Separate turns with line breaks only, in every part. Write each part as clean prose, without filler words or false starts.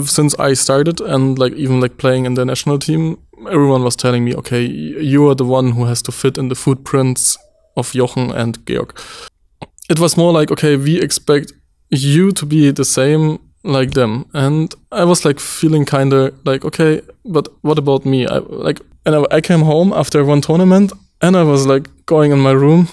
since I started and like even like playing in the national team, everyone was telling me, okay, you are the one who has to fit in the footprints of Jochen and Georg. It was more like, okay, we expect you to be the same like them. And I was like feeling kind of like, okay, but what about me? I came home after one tournament and I was like going in my room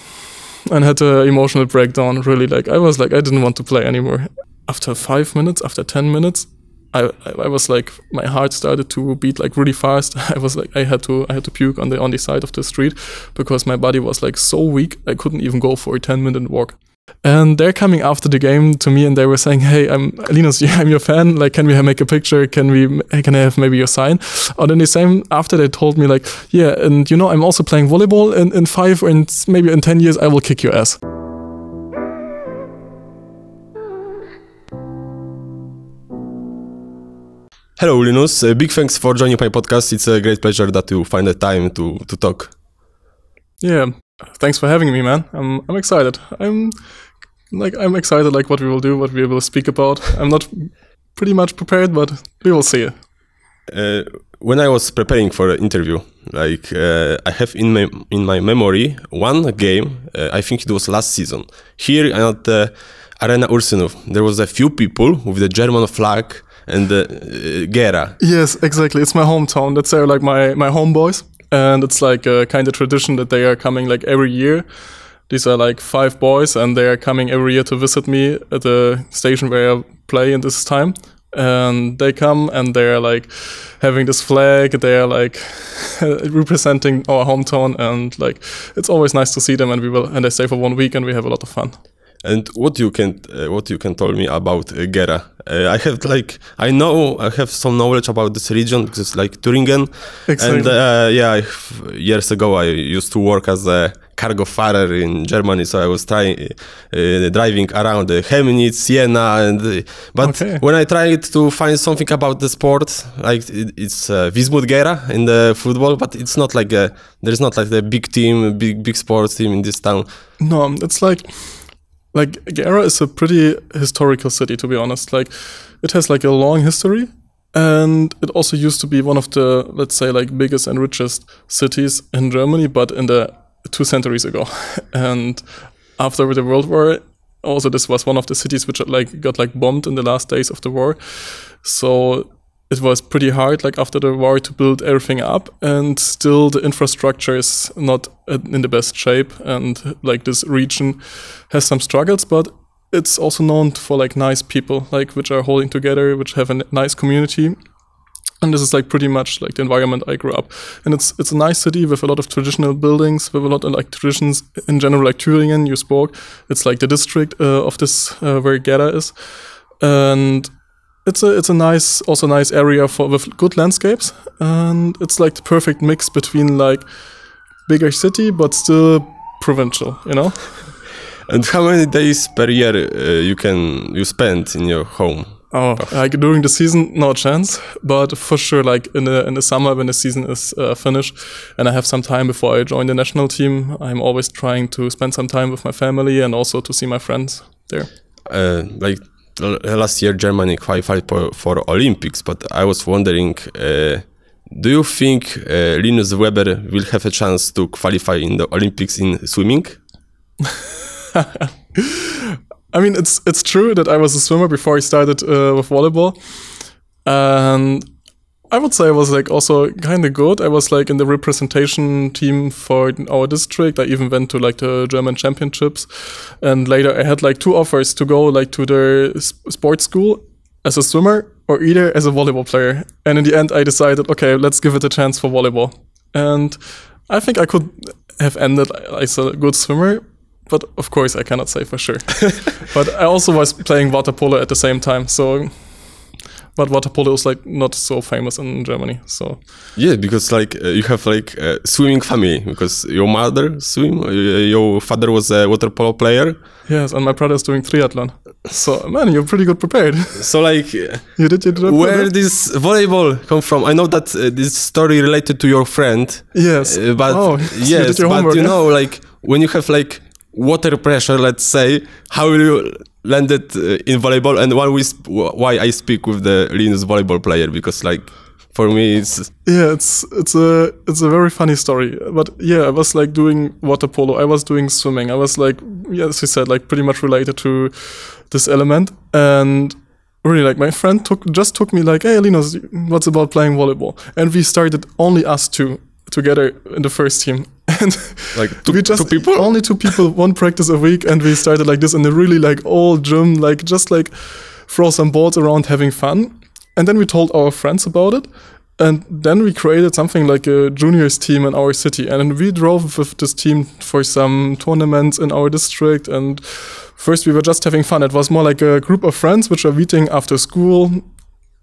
and had an emotional breakdown. Really, like I was like, I didn't want to play anymore. After 5 minutes, after 10 minutes, I was like, my heart started to beat like really fast. I was like, I had to puke on the side of the street because my body was like so weak. I couldn't even go for a 10-minute walk. And they're coming after the game to me and they were saying, hey, I'm Linus, I'm your fan. Like, can we make a picture? Can I have maybe your sign? Or then the same after they told me like, yeah, and you know, I'm also playing volleyball in 5 and maybe in 10 years, I will kick your ass.
Hello, Linus. Big thanks for joining my podcast. It's a great pleasure that you find the time to talk.
Yeah, thanks for having me, man. I'm excited. I'm excited like what we will do, what we will speak about. I'm not pretty much prepared, but we will see.
When I was preparing for the interview, I have in my memory one game. I think it was last season. Here at the Arena Ursynów, there was a few people with the German flag and the Gera.
Yes, exactly. It's my hometown. That's like my homeboys. And it's like a kind of tradition that they are coming like every year. These are like 5 boys and they are coming every year to visit me at the station where I play in this time. And they come and they're like having this flag. They are like representing our hometown and like it's always nice to see them and they stay for 1 week and we have a lot of fun.
And what you can tell me about Gera? I have some knowledge about this region because it's like Thuringen.
Exactly.
And years ago I used to work as a cargo fahrer in Germany, so I was driving around Chemnitz, Jena, when I tried to find something about the sport, like it's Wismut Gera in the football, but it's not like there's not like the big team, big sports team in this town.
No, it's like Gera is a pretty historical city, to be honest. Like, it has like a long history, and it also used to be one of the, let's say, like biggest and richest cities in Germany, but in the 2 centuries ago. And after the World War, also this was one of the cities which like got like bombed in the last days of the war. So it was pretty hard, like after the war, to build everything up, and still the infrastructure is not in the best shape, and like this region has some struggles, but it's also known for like nice people, like which are holding together, which have a nice community, and this is like pretty much like the environment I grew up. And it's a nice city with a lot of traditional buildings, with a lot of like traditions in general, like Thüringen, you spoke. It's like the district of this where Gera is, and it's a nice area with good landscapes, and it's like the perfect mix between like bigger city but still provincial, you know.
And how many days per year you spend in your home?
Oh, like during the season, no chance. But for sure, like in the summer when the season is finished and I have some time before I join the national team, I'm always trying to spend some time with my family and also to see my friends there.
Last year, Germany qualified for Olympics, but I was wondering, do you think Linus Weber will have a chance to qualify in the Olympics in swimming?
I mean, it's true that I was a swimmer before I started with volleyball, and I would say I was like also kind of good. I was like in the representation team for our district. I even went to like the German championships, and later I had like 2 offers to go like to the sports school as a swimmer or either as a volleyball player. And in the end, I decided, okay, let's give it a chance for volleyball. And I think I could have ended as a good swimmer, but of course I cannot say for sure. But I also was playing water polo at the same time, so. But water polo is like not so famous in Germany, so. Yeah,
because like you have like a swimming family, because your mother your father was a water polo player.
Yes, and my brother is doing triathlon. So man, you're pretty good prepared.
So like,
you did
where this volleyball come from? I know that this story related to your friend.
Yes,
but yes, but homework, you know, like when you have like water pressure, let's say, how will you landed in volleyball, and why I speak with the Linus volleyball player, because like for me it's
a very funny story. But yeah, I was like doing water polo, I was doing swimming, I was like, as you said, like pretty much related to this element. And really, like my friend took me like, hey Linus, what's about playing volleyball? And we started only us two together in the first team. And
like two people?
Only 2 people, 1 practice a week, and we started like this in a really like old gym, like just like throw some balls around, having fun. And then we told our friends about it, and then we created something like a juniors team in our city, and we drove with this team for some tournaments in our district. And first we were just having fun. It was more like a group of friends which are meeting after school,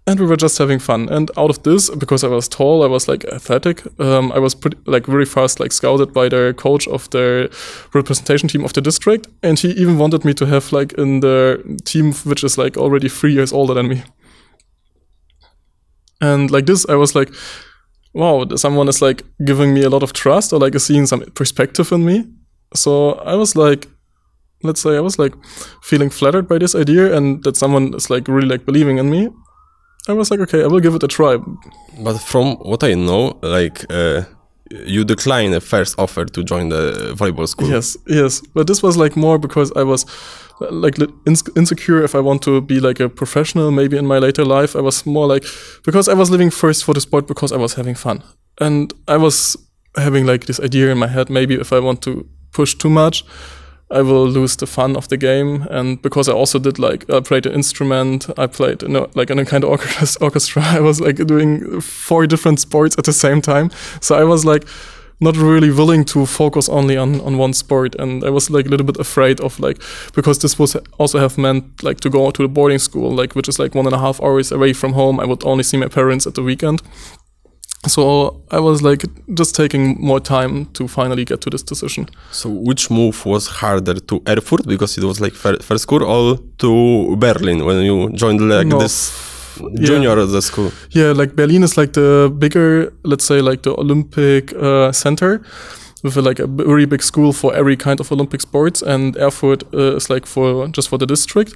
and we were just having fun. And out of this, because I was tall, I was like athletic, I was pretty like very fast like scouted by the coach of the representation team of the district, and he even wanted me to have like in the team which is like already 3 years older than me. And like this, I was like, wow, someone is like giving me a lot of trust, or like seeing some perspective in me. So I was like, let's say I was like feeling flattered by this idea, and that someone is like really like believing in me. I was like, okay, I will give it a try.
But from what I know, like you declined the first offer to join the volleyball school.
Yes. But this was like more because I was like insecure if I want to be like a professional maybe in my later life. I was more like, because I was living first for the sport because I was having fun. And I was having like this idea in my head, maybe if I want to push too much, I will lose the fun of the game. And because I also did like, I played an instrument, I played like in a kind of orchestra, I was like doing 4 different sports at the same time. So I was like not really willing to focus only on one sport. And I was like a little bit afraid of like, because this was also have meant like to go to the boarding school, like which is like 1.5 hours away from home. I would only see my parents at the weekend. So I was like just taking more time to finally get to this decision.
So which move was harder, to Erfurt, because it was like first school, or to Berlin when you joined like this junior the school? Yeah, like Berlin is like the bigger, let's say like the Olympic center, with like a very big school for every kind of Olympic sports, and Erfurt is like just for the district.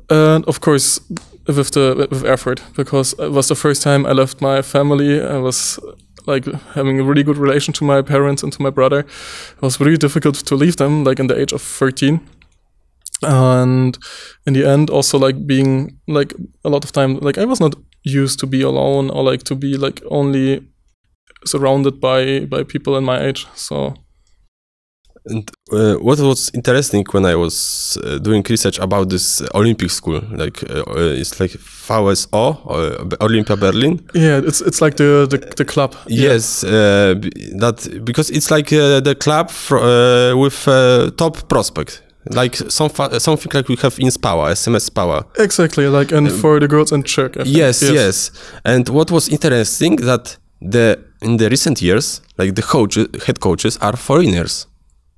And of course with Erfurt, because it was the first time I left my family. I was like having a really good relation to my parents and to my brother. It was really difficult to leave them, like in the age of 13. And in the end, also like being like a lot of time, like I was not used to be alone, or like to be like only surrounded by people in my age. So. And what was interesting when I was doing research about this Olympic school, like it's like VSO, Olympia Berlin.
Yeah, it's like the club.
Yes, that because it's like the club with top prospect. Like something like we have in Spała, SMS Spała.
Exactly, like and for the girls in Czech.
Yes. And what was interesting that in the recent years, like the head coaches are foreigners.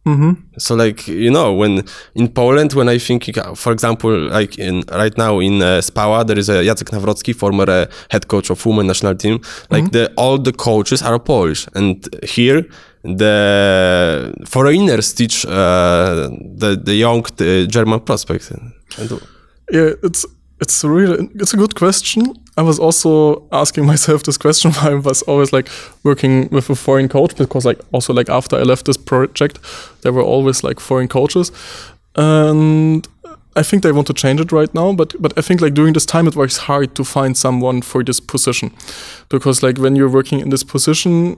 Mm-hmm.
So like, you know, when in Poland, when I think, for example, like right now in Spała, there is a Jacek Nawrocki, former head coach of women national team. Like all the coaches are Polish, and here the foreigners teach the young German prospects.
Yeah, it's a good question. I was also asking myself this question while I was always like working with a foreign coach, because like also like after I left this project, there were always like foreign coaches, and I think they want to change it right now. But I think like during this time it was hard to find someone for this position, because like when you're working in this position,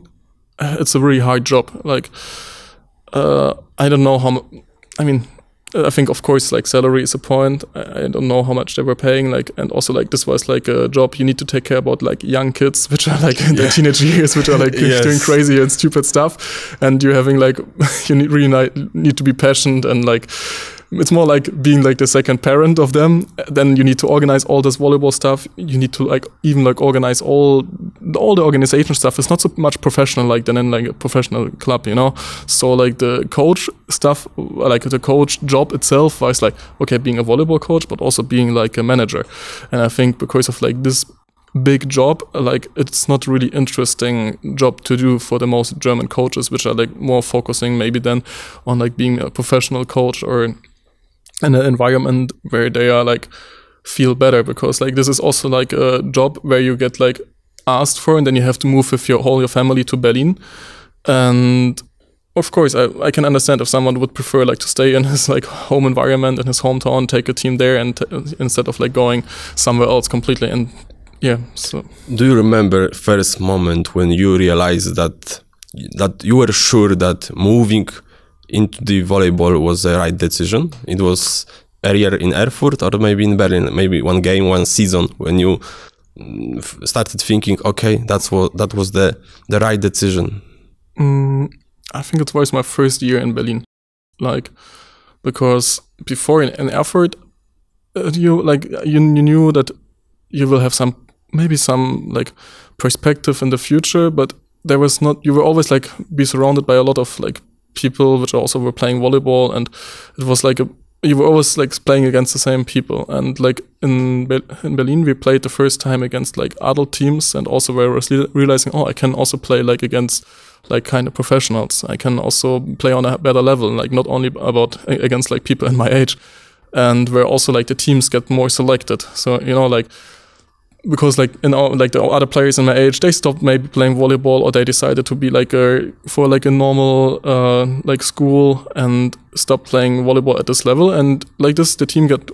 it's a really hard job. Like I don't know how. I think of course like salary is a point. I don't know how much they were paying, like, and also like this was like a job you need to take care about like young kids which are like in their teenage years, which are like doing crazy and stupid stuff, and you're having like you need to be passionate, and like it's more like being like the second parent of them. Then you need to organize all this volleyball stuff. You need to like even like organize all the organization stuff. It's not so much professional like than in like a professional club, you know. So like the coach stuff, like the coach job itself was like, okay, being a volleyball coach, but also being like a manager. And I think because of like this big job, like it's not really interesting job to do for the most German coaches, which are like more focusing maybe then on like being a professional coach or in an environment where they are like feel better, because like this is also like a job where you get like asked for, and then you have to move with your family to Berlin. And of course, I can understand if someone would prefer like to stay in his like home environment, in his hometown, take a team there, and instead of like going somewhere else completely. And yeah, so.
Do you remember first moment when you realized that you were sure that moving into the volleyball was the right decision? It was a year in Erfurt or maybe in Berlin, maybe one game, one season, when you started thinking, okay, that was the right decision?
I think it was my first year in Berlin, like, because before in Erfurt, you knew that you will have some like perspective in the future, but there was not. You were always like be surrounded by a lot of like people which also were playing volleyball, and it was like you were always like playing against the same people. And like in Berlin, we played the first time against like adult teams, and also where I was realizing, I can also play like against like kind of professionals. I can also play on a better level, like not only against like people in my age, and where also like the teams get more selected. So like, because like the other players in my age, they stopped maybe playing volleyball, or they decided to be like for like a normal like school and stop playing volleyball at this level. And like this,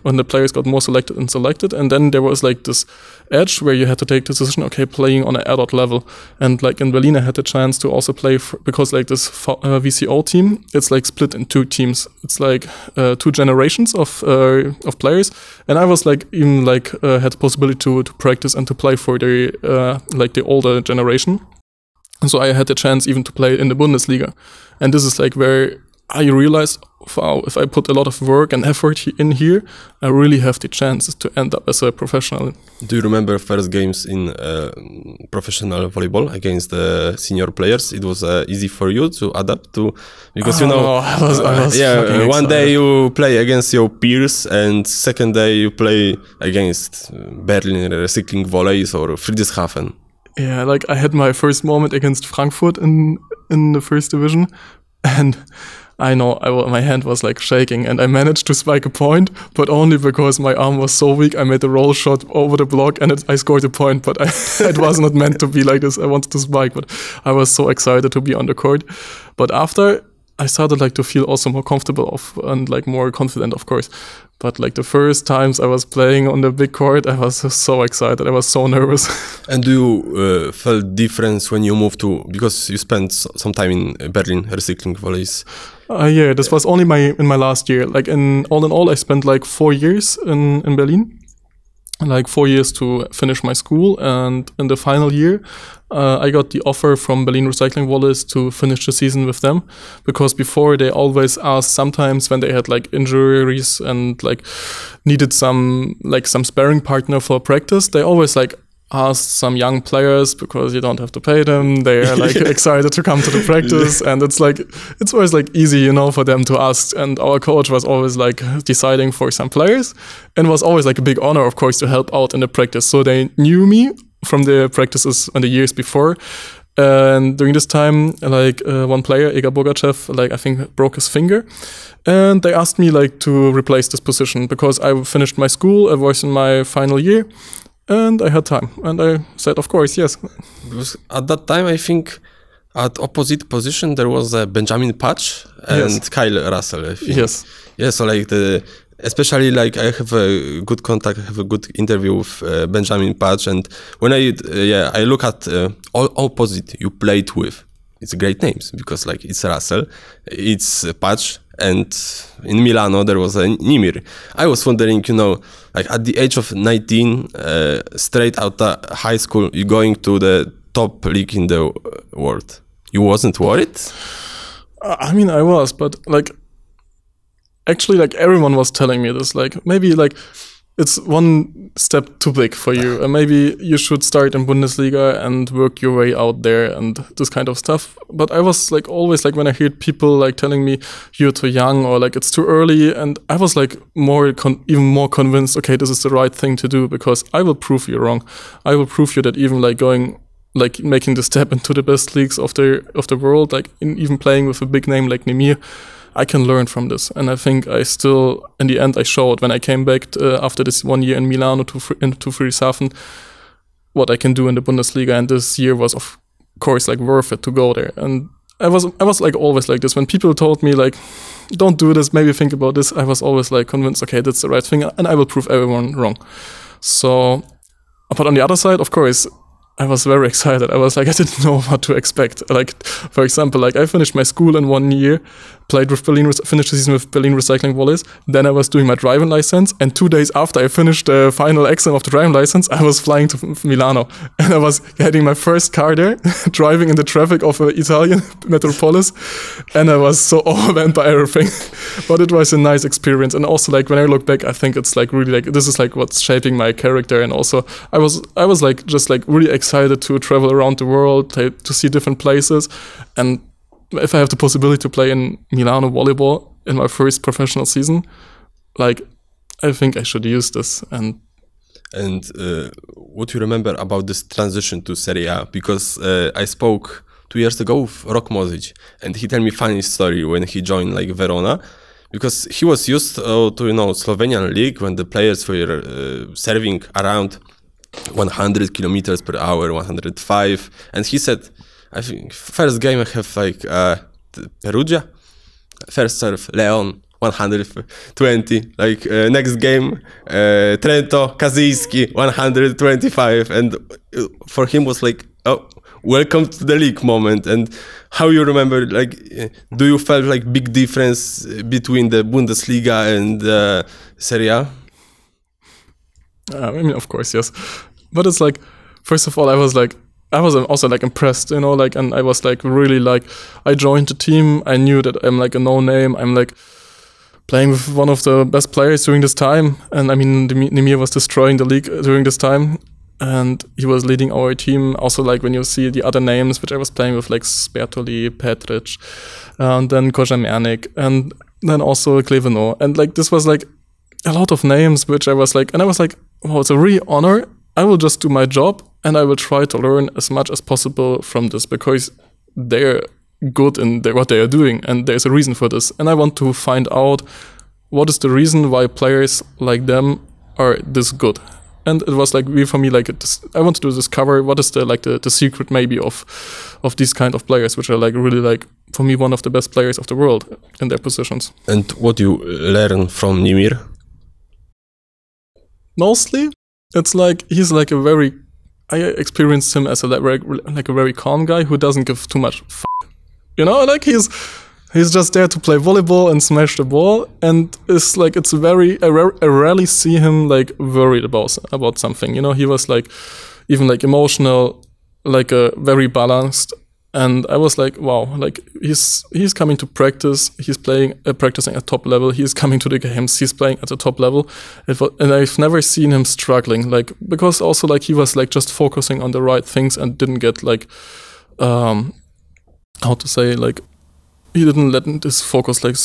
when the players got more selected, and then there was like this edge where you had to take the decision, okay, playing on an adult level. And like in Berlin, I had the chance to also play because like this VCO team, it's like split in two teams. It's like two generations of players, and I was like even like had the possibility to practice and to play for the like the older generation. And so I had the chance even to play in the Bundesliga. And this is like where I realized, wow, if I put a lot of work and effort in here, I really have the chances to end up as a professional.
Do you remember first games in professional volleyball against the senior players? It was easy for you to adapt to, because
I was
one day you play against your peers, and second day you play against Berlin Recycling Volleys or Friedrichshafen.
Yeah, like I had my first moment against Frankfurt in the first division, and I know my hand was like shaking, and I managed to spike a point, but only because my arm was so weak. I made a roll shot over the block, and I scored a point, but it was not meant to be like this. I wanted to spike, but I was so excited to be on the court. But after, I started like to feel also more comfortable and like more confident, of course. But like the first times I was playing on the big court, I was so excited. I was so nervous.
And do you felt difference when you moved because you spent some time in Berlin Recycling Volleys?
Yeah, this was only in my last year. Like in all, I spent like 4 years in Berlin. Like 4 years to finish my school, and in the final year I got the offer from Berlin Recycling Volleys to finish the season with them, because before they always asked, sometimes when they had like injuries and like needed some sparring partner for practice, they always like asked some young players, because you don't have to pay them. They are like excited to come to the practice, and it's always like easy, for them to ask. And our coach was always like deciding for some players, and was always like a big honor, of course, to help out in the practice. So they knew me from the practices and the years before. And during this time, like one player, Igor Bogachev, like I think broke his finger, and they asked me like to replace this position, because I finished my school. I was in my final year. And I had time, and I said, of course, yes.
Because at that time, I think at opposite position there was Benjamin Patch and
Yes.
Kyle Russell. I think.
Yes.
Yeah, so like especially like I have a good contact, I have a good interview with Benjamin Patch, and when I look at all opposite you played with, it's great names, because like it's Russell, it's Patch, and in Milano there was a Nimir. I was wondering, like at the age of 19, straight out of high school, you're going to the top league in the world. You wasn't worried?
I mean, I was, but like, actually, like everyone was telling me this, like maybe like it's one step too big for you, and maybe you should start in Bundesliga and work your way out there and this kind of stuff. But I was like always like, when I heard people like telling me you're too young, or like it's too early, and I was like even more convinced, okay, this is the right thing to do, because I will prove you wrong. I will prove you that even like making the step into the best leagues of the world, like even playing with a big name like Nimir, I can learn from this. And I think I still, in the end, I showed when I came back after this 1 year in Milano to Friedrichshafen, what I can do in the Bundesliga. And this year was, of course, like worth it to go there. And I was like always like this. When people told me like, don't do this, maybe think about this, I was always like convinced, okay, that's the right thing, and I will prove everyone wrong. So, but on the other side, of course, I was very excited. I was like, I didn't know what to expect. Like, for example, like I finished my school in 1 year, finished the season with Berlin Recycling Volleys. Then I was doing my driving license. And 2 days after I finished the final exam of the driving license, I was flying to Milano. And I was getting my first car there, driving in the traffic of an Italian metropolis. And I was so overwhelmed by everything. But it was a nice experience. And also, like, when I look back, I think it's like really like, this is like what's shaping my character. And also, I was like, just like really excited to travel around the world, to see different places. And if I have the possibility to play in Milano volleyball in my first professional season, like, I think I should use this. And
what do you remember about this transition to Serie A? Because I spoke 2 years ago with Rok Mozic, and he told me funny story when he joined like Verona, because he was used to Slovenian league when the players were serving around 100 kilometers per hour, 105, and he said, I think first game I have like Perugia, first serve Leon 120, like next game Trento Kazijski 125, and for him was like, oh, welcome to the league moment. And how you remember, like, do you felt like big difference between the Bundesliga and Serie A?
I mean, of course, yes, but it's like, first of all, I was also like impressed, like, and I was like really like, I joined the team. I knew that I'm like a no name. I'm like playing with one of the best players during this time. And I mean, Nemir was destroying the league during this time, and he was leading our team. Also, like when you see the other names which I was playing with, like Spertoli, Petric, and then Kojamernik, and then also Kleveno. And like, this was like a lot of names which I was like, wow, it's a real honor. I will just do my job, and I will try to learn as much as possible from this, because they're good in what they are doing, and there's a reason for this. And I want to find out what is the reason why players like them are this good. And it was like for me, like I want to discover what is the secret maybe of these kind of players, which are like really like, for me, one of the best players of the world in their positions.
And what you learn from Nemir?
Mostly, it's like he's like I experienced him as a very calm guy who doesn't give too much like he's just there to play volleyball and smash the ball, and it's like, it's I rarely see him like worried about something. He was like even like emotional, like very balanced. And I was like, wow, like he's coming to practice. He's practicing at top level. He's coming to the games. He's playing at the top level. And I've never seen him struggling, like, because also like he was like just focusing on the right things and didn't get like, how to say, like, he didn't let this focus like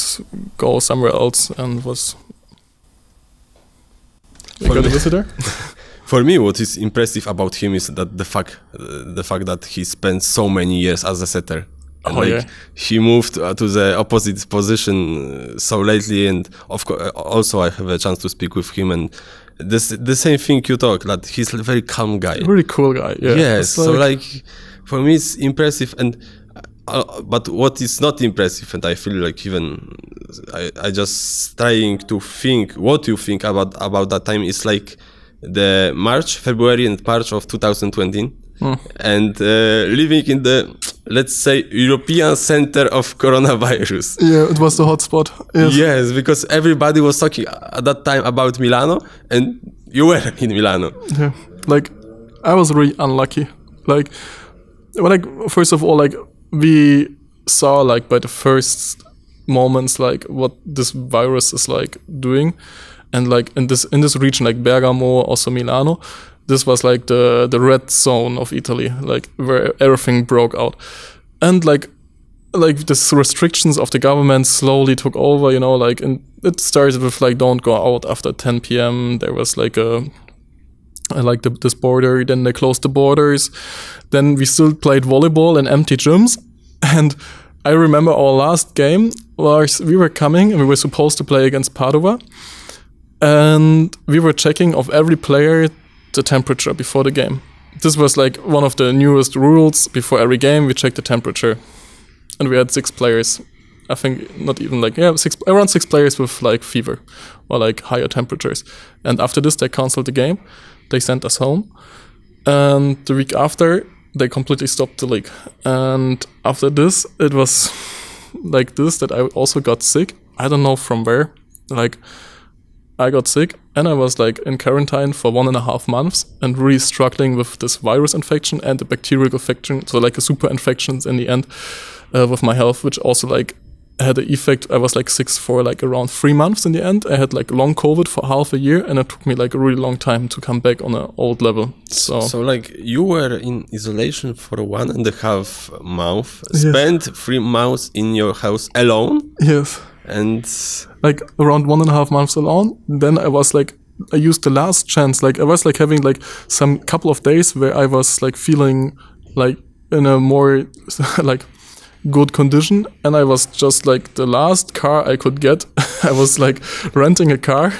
go somewhere else, and was. You got a visitor?
For me, what is impressive about him is that the fact that he spent so many years as a setter. And he moved to the opposite position so lately, and of course, also I have a chance to speak with him, and the same thing you talk, that he's a very calm guy,
really cool guy. Yeah.
Yes, so like for me it's impressive, and but what is not impressive, and I feel like even I just trying to think what you think about that time, is like the February and March of 2020, and living in the, let's say, European center of coronavirus.
Yeah, it was the hotspot.
Yes, because everybody was talking at that time about Milano, and you were in Milano.
Yeah, like I was really unlucky. Like first of all, like we saw like by the first moments like what this virus is like doing. And like in this region, like Bergamo, also Milano, this was like the red zone of Italy, like where everything broke out. And like this restrictions of the government slowly took over, and it started with like, don't go out after 10 p.m. There was like this border, then they closed the borders. Then we still played volleyball in empty gyms, and I remember our last game was we were coming and we were supposed to play against Padova, and we were checking of every player the temperature before the game. This was like one of the newest rules. Before every game, we check the temperature, and we had 6 players. I think not even like around 6 players with like fever or like higher temperatures. And after this, they canceled the game. They sent us home, and the week after, they completely stopped the league. And after this, it was like this that I also got sick. I don't know from where. Like, I got sick and I was like in quarantine for 1.5 months and really struggling with this virus infection and the bacterial infection. So like a super infections in the end with my health, which also like had an effect. I was like sick for like around 3 months in the end. I had like long COVID for half a year, and it took me like a really long time to come back on an old level. So
like you were in isolation for 1.5 months, spent 3 months in your house alone.
Yes.
And
like around 1.5 months alone. Then I was like, I used the last chance. Like I was like having like some couple of days where I was like feeling like in a more like good condition, and I was just like the last car I could get. I was like renting a car,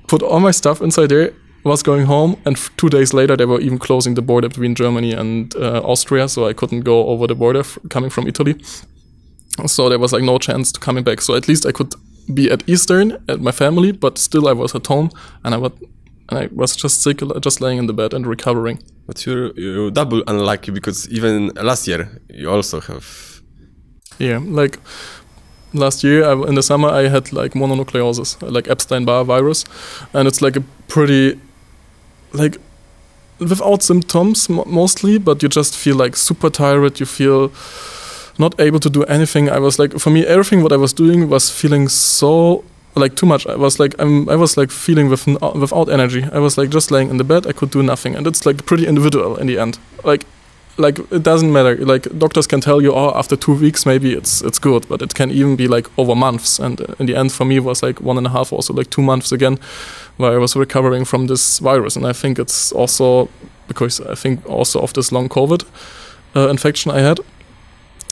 put all my stuff inside there, was going home, and 2 days later they were even closing the border between Germany and Austria, so I couldn't go over the border coming from Italy. So there was like no chance to coming back. So at least I could be at Eastern at my family, but still I was at home, and I was just sick, just laying in the bed and recovering.
But you're double unlucky, because even last year you also have.
Yeah, like last year in the summer I had like mononucleosis, like Epstein-Barr virus, and it's like a pretty, like without symptoms mostly, but you just feel like super tired, you feel not able to do anything. I was like, for me, everything what I was doing was feeling so like too much. I was like feeling without energy. I was like just laying in the bed, I could do nothing, and it's like pretty individual in the end. Like it doesn't matter. Like doctors can tell you, oh, after 2 weeks maybe it's good, but it can even be like over months. And in the end, for me, it was like 1.5, also like 2 months again, where I was recovering from this virus. And I think it's also because I think also of this long COVID infection I had,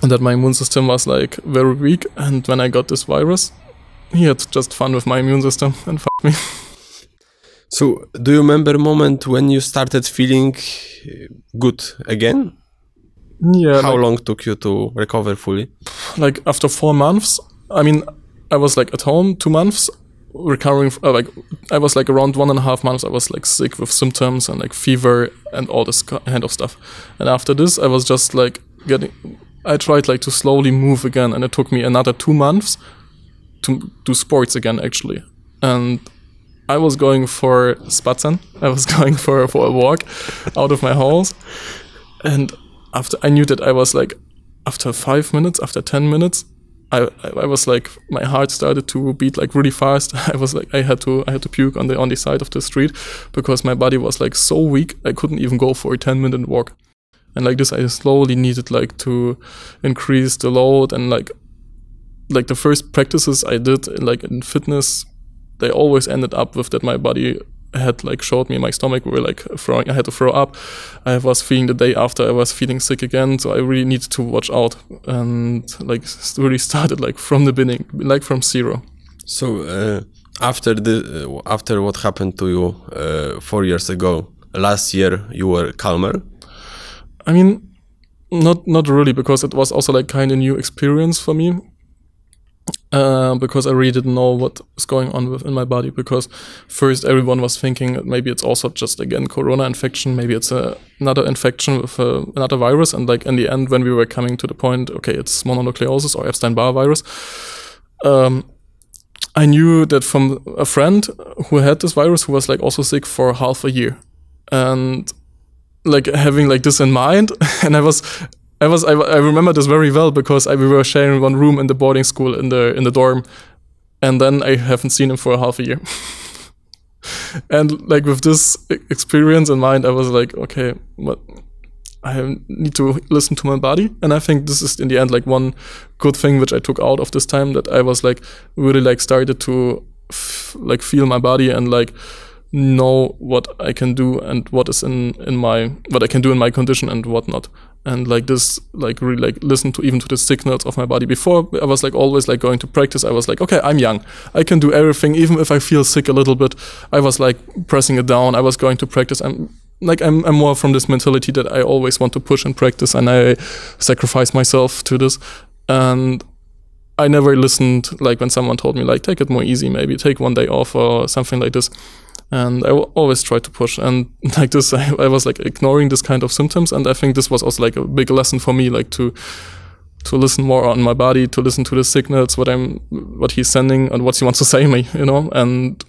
and that my immune system was like very weak. And when I got this virus, he had just fun with my immune system and fucked me.
So, do you remember a moment when you started feeling good again?
Yeah.
How long took you to recover fully?
Like after 4 months. I mean, I was like at home 2 months, recovering. Like I was like around 1.5 months. I was like sick with symptoms and like fever and all this kind of stuff. And after this, I was just like I tried like to slowly move again, and it took me another 2 months to do sports again, actually. And I was going for spatzen. I was going for a walk out of my house. And after I knew that I was like, after 5 minutes, after 10 minutes, I was like, my heart started to beat like really fast. I was like, I had to puke on the side of the street, because my body was like so weak. I couldn't even go for a 10-minute walk. And like this, I slowly needed like to increase the load. And like the first practices I did like in fitness, they always ended up with that my body had like showed me my stomach were like throwing. I had to throw up. I was feeling the day after I was feeling sick again, so I really needed to watch out, and like really started like from the beginning, like from zero.
So after what happened to you 4 years ago, last year you were calmer?
I mean, not really, because it was also like kind of new experience for me. Because I really didn't know what was going on within my body. Because first everyone was thinking that maybe it's also just again corona infection, maybe it's another infection with another virus. And like in the end, when we were coming to the point, okay, it's mononucleosis or Epstein-Barr virus, I knew that from a friend who had this virus, who was like also sick for half a year, and like having like this in mind, and I remember this very well, because we were sharing one room in the boarding school in the dorm, and then I haven't seen him for half a year. And like with this experience in mind, I was like, okay, what? I need to listen to my body. And I think this is in the end like one good thing which I took out of this time, that I was like really like started to like feel my body and like know what I can do and what is what I can do in my condition and what not. And like this, like really like listen to even to the signals of my body. Before I was like always like going to practice, I was like, okay, I'm young, I can do everything. Even if I feel sick a little bit, I was like pressing it down. I was going to practice. I'm more from this mentality that I always want to push and practice, and I sacrifice myself to this. And I never listened like when someone told me like, take it more easy, maybe take one day off or something like this. And I always try to push. And like this, I was like ignoring this kind of symptoms. And I think this was also like a big lesson for me, like to listen more on my body, to listen to the signals, what he's sending and what he wants to say me, and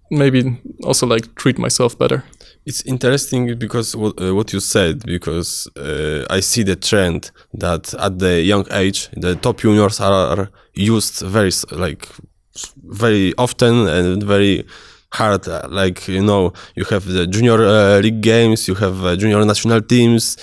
maybe also like treat myself better.
It's interesting because what you said, because I see the trend that at the young age, the top juniors are used very often and very hard. Like, you have the junior league games, you have junior national teams,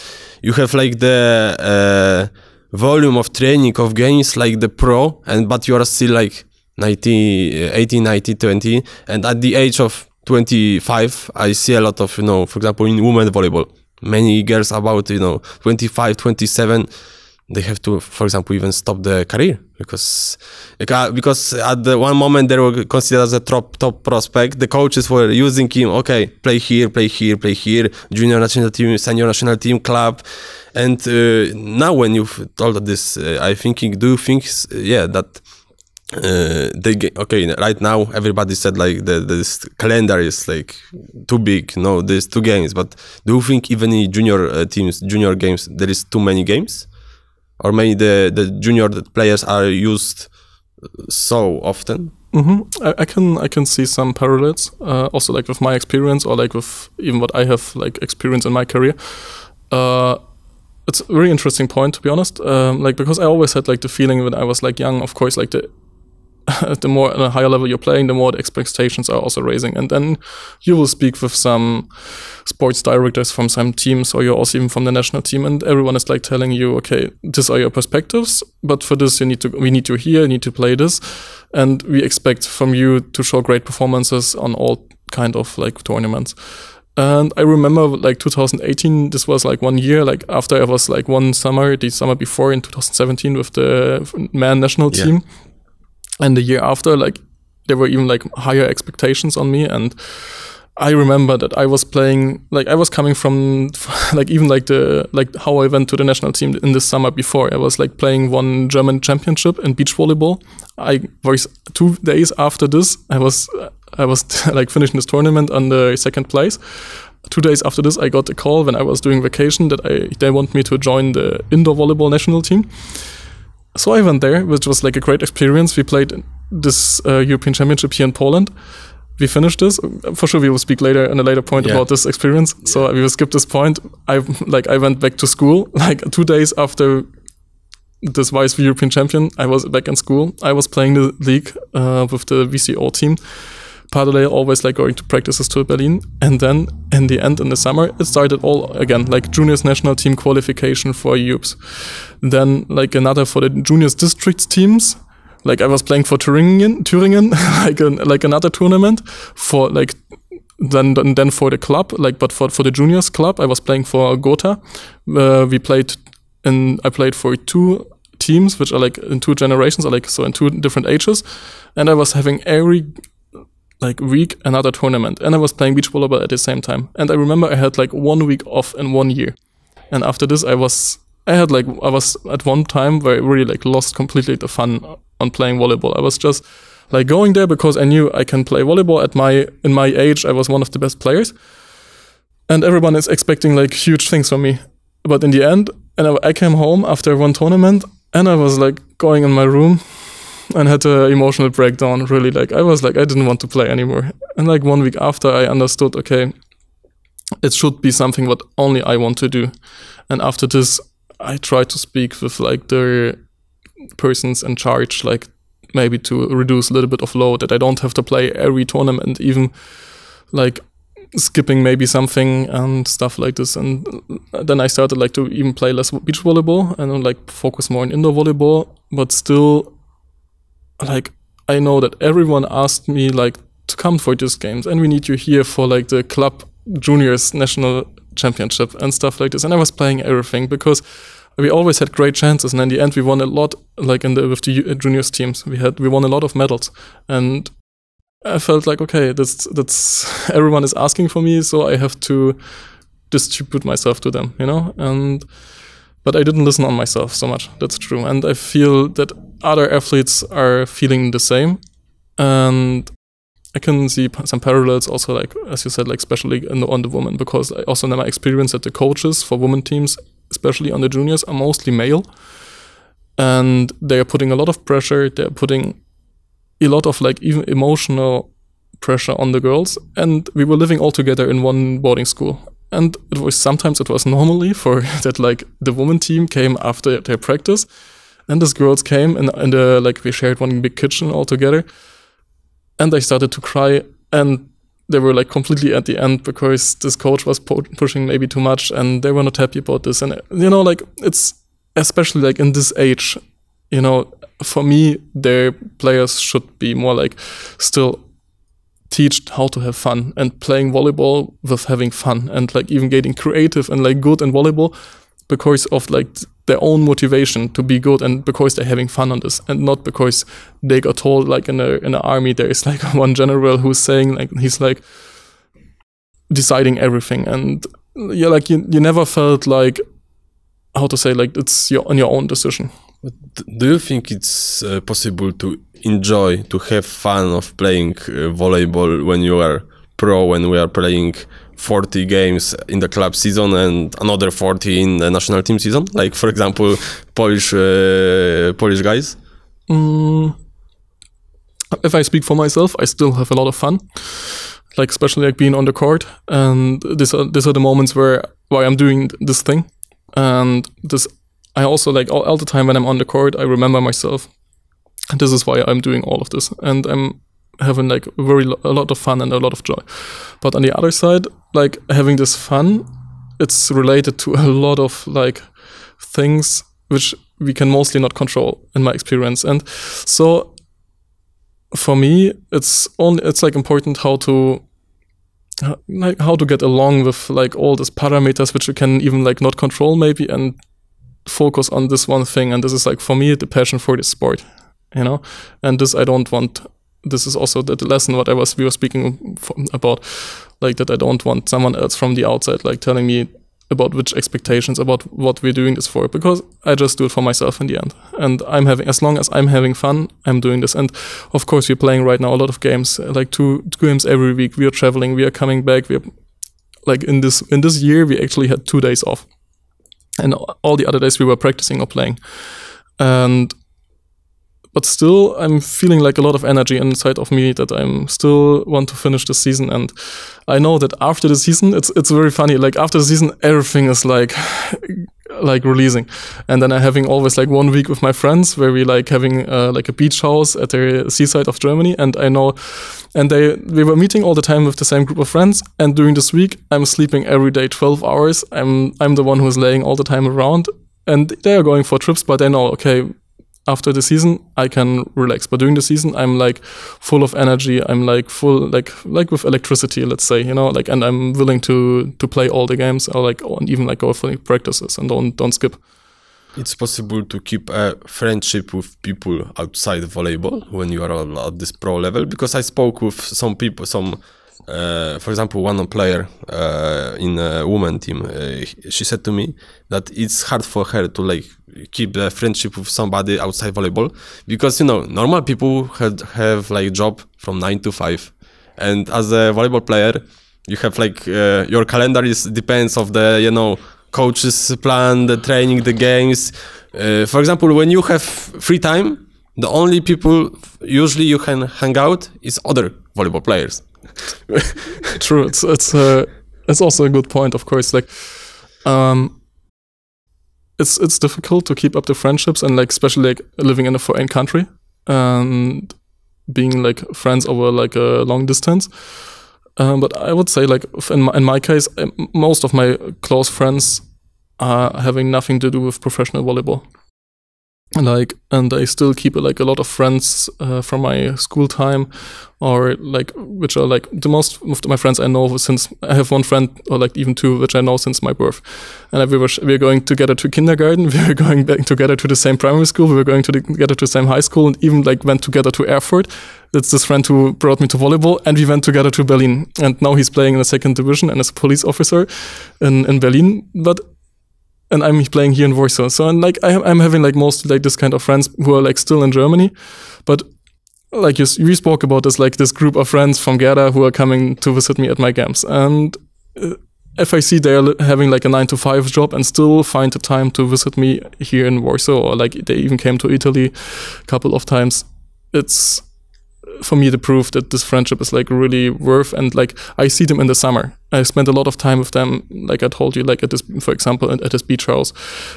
you have like the volume of training of games like the pro, but you are still like 18, 19, 20, and at the age of 25, I see a lot of, for example, in women volleyball, many girls about, 25, 27, they have to, for example, even stop the career because at the one moment they were considered as a top prospect. The coaches were using him, okay, play here, junior national team, senior national team, club. And now when you've told this, do you think, that right now everybody said like this calendar is like too big, there's 2 games, but do you think even in junior teams, junior games, there is too many games? Or maybe the junior players are used so often?
Mm-hmm. I can see some parallels, also like with my experience or like with even what I have like experienced in my career. It's a really interesting point, to be honest, like because I always had like the feeling when I was like young, of course, like the more at a higher level you're playing, the more the expectations are also raising. And then you will speak with some sports directors from some teams, or you're also even from the national team, and everyone is like telling you, okay, these are your perspectives, but for this we need you here, you need to play this, and we expect from you to show great performances on all kind of like tournaments. And I remember like 2018, this was like 1 year, like after I was like the summer before in 2017 with the man national team. And the year after, like, there were even like higher expectations on me. And I remember that I was playing, like, I was coming from like even like how I went to the national team in the summer before. I was like playing one German championship in beach volleyball. I was 2 days after this, I was like finishing this tournament on the 2nd place. 2 days after this, I got a call when I was doing vacation that they want me to join the indoor volleyball national team. So I went there, which was like a great experience. We played this European Championship here in Poland. We finished this. For sure, we will speak later in a later point about this experience. Yeah. So we will skip this point. I went back to school. Like 2 days after this vice European champion, I was back in school. I was playing the league with the VCO team. Parallel, always like going to practices to Berlin. And then in the end, in the summer, it started all again, like juniors national team qualification for youths. Then like another for the juniors districts teams. Like I was playing for Thüringen, like another tournament for like, then for the club, like, but for the juniors club, I was playing for Gotha. I played for 2 teams, which are like in 2 generations, or like, so in 2 different ages. And I was having every like week another tournament, and I was playing beach volleyball at the same time. And I remember I had like 1 week off in 1 year, and after this I was at one time where I really like lost completely the fun on playing volleyball. I was just like going there because I knew I can play volleyball in my age. I was one of the best players, and everyone is expecting like huge things from me. But in the end, and I came home after one tournament, and I was like going in my room and had an emotional breakdown, really. Like I was like, I didn't want to play anymore. And like 1 week after, I understood, okay, it should be something what only I want to do. And after this, I tried to speak with like the persons in charge, like maybe to reduce a little bit of load, that I don't have to play every tournament, even like skipping maybe something and stuff like this. And then I started like to even play less beach volleyball and like focus more on indoor volleyball. But still, like I know that everyone asked me like to come for these games, and we need you here for like the club juniors national championship and stuff like this. And I was playing everything because we always had great chances, and in the end we won a lot. Like with the juniors teams, we won a lot of medals, and I felt like, okay, that's everyone is asking for me, so I have to distribute myself to them, but I didn't listen on myself so much. That's true, and I feel that other athletes are feeling the same, and I can see some parallels also, like as you said, like especially on the women, because I also know my experience that the coaches for women teams, especially on the juniors, are mostly male, and they are putting a lot of pressure. They're putting a lot of like even emotional pressure on the girls, and we were living all together in one boarding school. And it was normally for that, like the women team came after their practice, and these girls came and like we shared one big kitchen all together, and they started to cry, and they were like completely at the end because this coach was pushing maybe too much, and they were not happy about this. And like it's especially like in this age, for me, their players should be more like still teach how to have fun and playing volleyball with having fun and like even getting creative and like good in volleyball because of like their own motivation to be good and because they're having fun on this, and not because they got told like in the army there is like one general who's saying like he's like deciding everything, and like you never felt like how to say like it's on your own decision.
Do you think it's possible to enjoy, to have fun of playing volleyball when you are pro, when we are playing 40 games in the club season and another 40 in the national team season? Like, for example, Polish guys?
If I speak for myself, I still have a lot of fun. Like, especially like being on the court. And these are the moments where I'm doing this thing. And I also like all the time when I'm on the court, I remember myself. And this is why I'm doing all of this. And I'm having like a lot of fun and a lot of joy. But on the other side, like having this fun, it's related to a lot of like things which we can mostly not control in my experience. And so for me, it's like important how to get along with like all these parameters which you can even like not control maybe, and focus on this one thing. And this is like for me the passion for this sport, and this I don't want. This is also the lesson we were speaking about, like that I don't want someone else from the outside like telling me about which expectations about what we're doing this for, because I just do it for myself in the end. And as long as I'm having fun, I'm doing this. And of course we're playing right now a lot of games, like two games every week. We are traveling, we are coming back. We are like in this year we actually had 2 days off, and all the other days we were practicing or playing. But still, I'm feeling like a lot of energy inside of me that I'm still want to finish the season. And I know that after the season, it's very funny. Like after the season, everything is like releasing. And then I'm having always like 1 week with my friends where we like having like a beach house at the seaside of Germany. And I know, and we were meeting all the time with the same group of friends. And during this week, I'm sleeping every day 12 hours. I'm the one who is laying all the time around. And they are going for trips, but they know, okay, after the season, I can relax. But during the season, I'm like full of energy. I'm like full, like with electricity, let's say, like, and I'm willing to play all the games, or like, and even like go for practices and don't skip.
It's possible to keep a friendship with people outside volleyball when you are at this pro level, because I spoke with some people, for example, one player in a women team, she said to me that it's hard for her to like keep a friendship with somebody outside volleyball, because normal people have like job from 9 to 5, and as a volleyball player you have like your calendar depends of the coach's plan, the training, the games. For example, when you have free time, the only people usually you can hang out is other volleyball players.
True. It's also a good point, of course. Like, it's difficult to keep up the friendships, and like especially like living in a foreign country and being like friends over like a long distance. But I would say like in my case, most of my close friends are having nothing to do with professional volleyball. and I still keep like a lot of friends from my school time, or like which are like most of my friends I know since I have one friend, or like even two, which I know since my birth. And we're going together to kindergarten, we were going back together to the same primary school, we were going together to the same high school, and even like went together to Erfurt. That's this friend who brought me to volleyball, and we went together to Berlin. And now he's playing in the 2nd division and is a police officer in Berlin. And I'm playing here in Warsaw. So and like I'm having like most like this kind of friends who are like still in Germany, but like we spoke about this, like this group of friends from Gera who are coming to visit me at my camps. And if I see they're having like a 9-to-5 job and still find the time to visit me here in Warsaw, or like they even came to Italy a couple of times, it's for me the proof that this friendship is like really worth. And like I see them in the summer. I spend a lot of time with them, like I told you, like at this, for example, at this beach house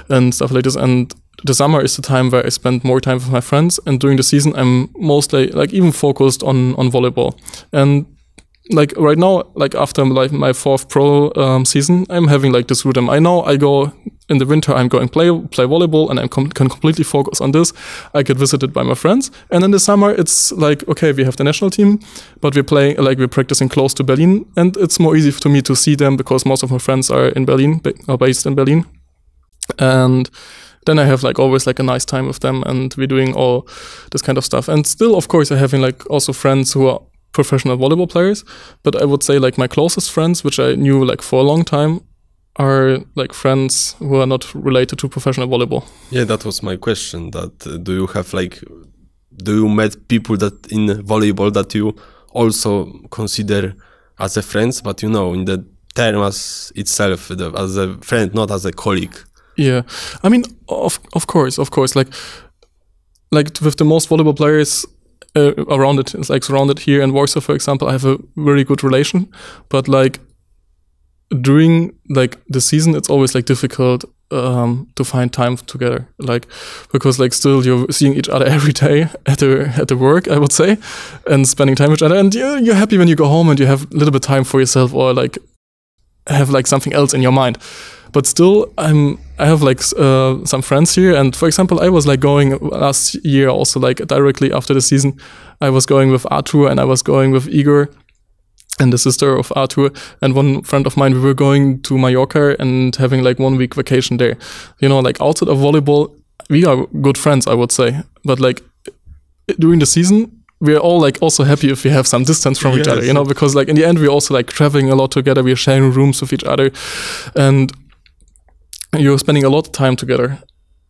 and stuff like this. And the summer is the time where I spend more time with my friends, and during the season I'm mostly like even focused on volleyball. And like right now, like after like my 4th pro season, I'm having like this rhythm. I know I go in the winter, I'm going play volleyball, and I can completely focus on this. I get visited by my friends, and in the summer it's like, okay, we have the national team, but we're practicing close to Berlin, and it's more easy to me to see them because most of my friends are in Berlin, are based in Berlin, and then I have like always like a nice time with them, and we're doing all this kind of stuff. And still, of course, I'm having like also friends who are professional volleyball players, but I would say like my closest friends, which I knew like for a long time, are like friends who are not related to professional volleyball.
Yeah, that was my question. That do you met people that in volleyball that you also consider as a friends, but you know, in the term as itself, as a friend, not as a colleague?
Yeah, I mean, of course, like with the most volleyball players around it, it's like surrounded here in Warsaw, for example, I have a very good relation, but like during like the season, it's always like difficult to find time together, like because like still you're seeing each other every day at the work, I would say, and spending time with each other, and you're happy when you go home and you have a little bit of time for yourself, or like have like something else in your mind. But still, I have like some friends here, and for example, I was like going last year also like directly after the season, I was going with Arthur and I was going with Igor and the sister of Arthur and one friend of mine. We were going to Mallorca and having like 1 week vacation there. You know, like outside of volleyball, we are good friends, I would say. But like during the season, we're all like also happy if we have some distance from each other, you know, because like in the end, we're also like traveling a lot together. We're sharing rooms with each other, and you're spending a lot of time together,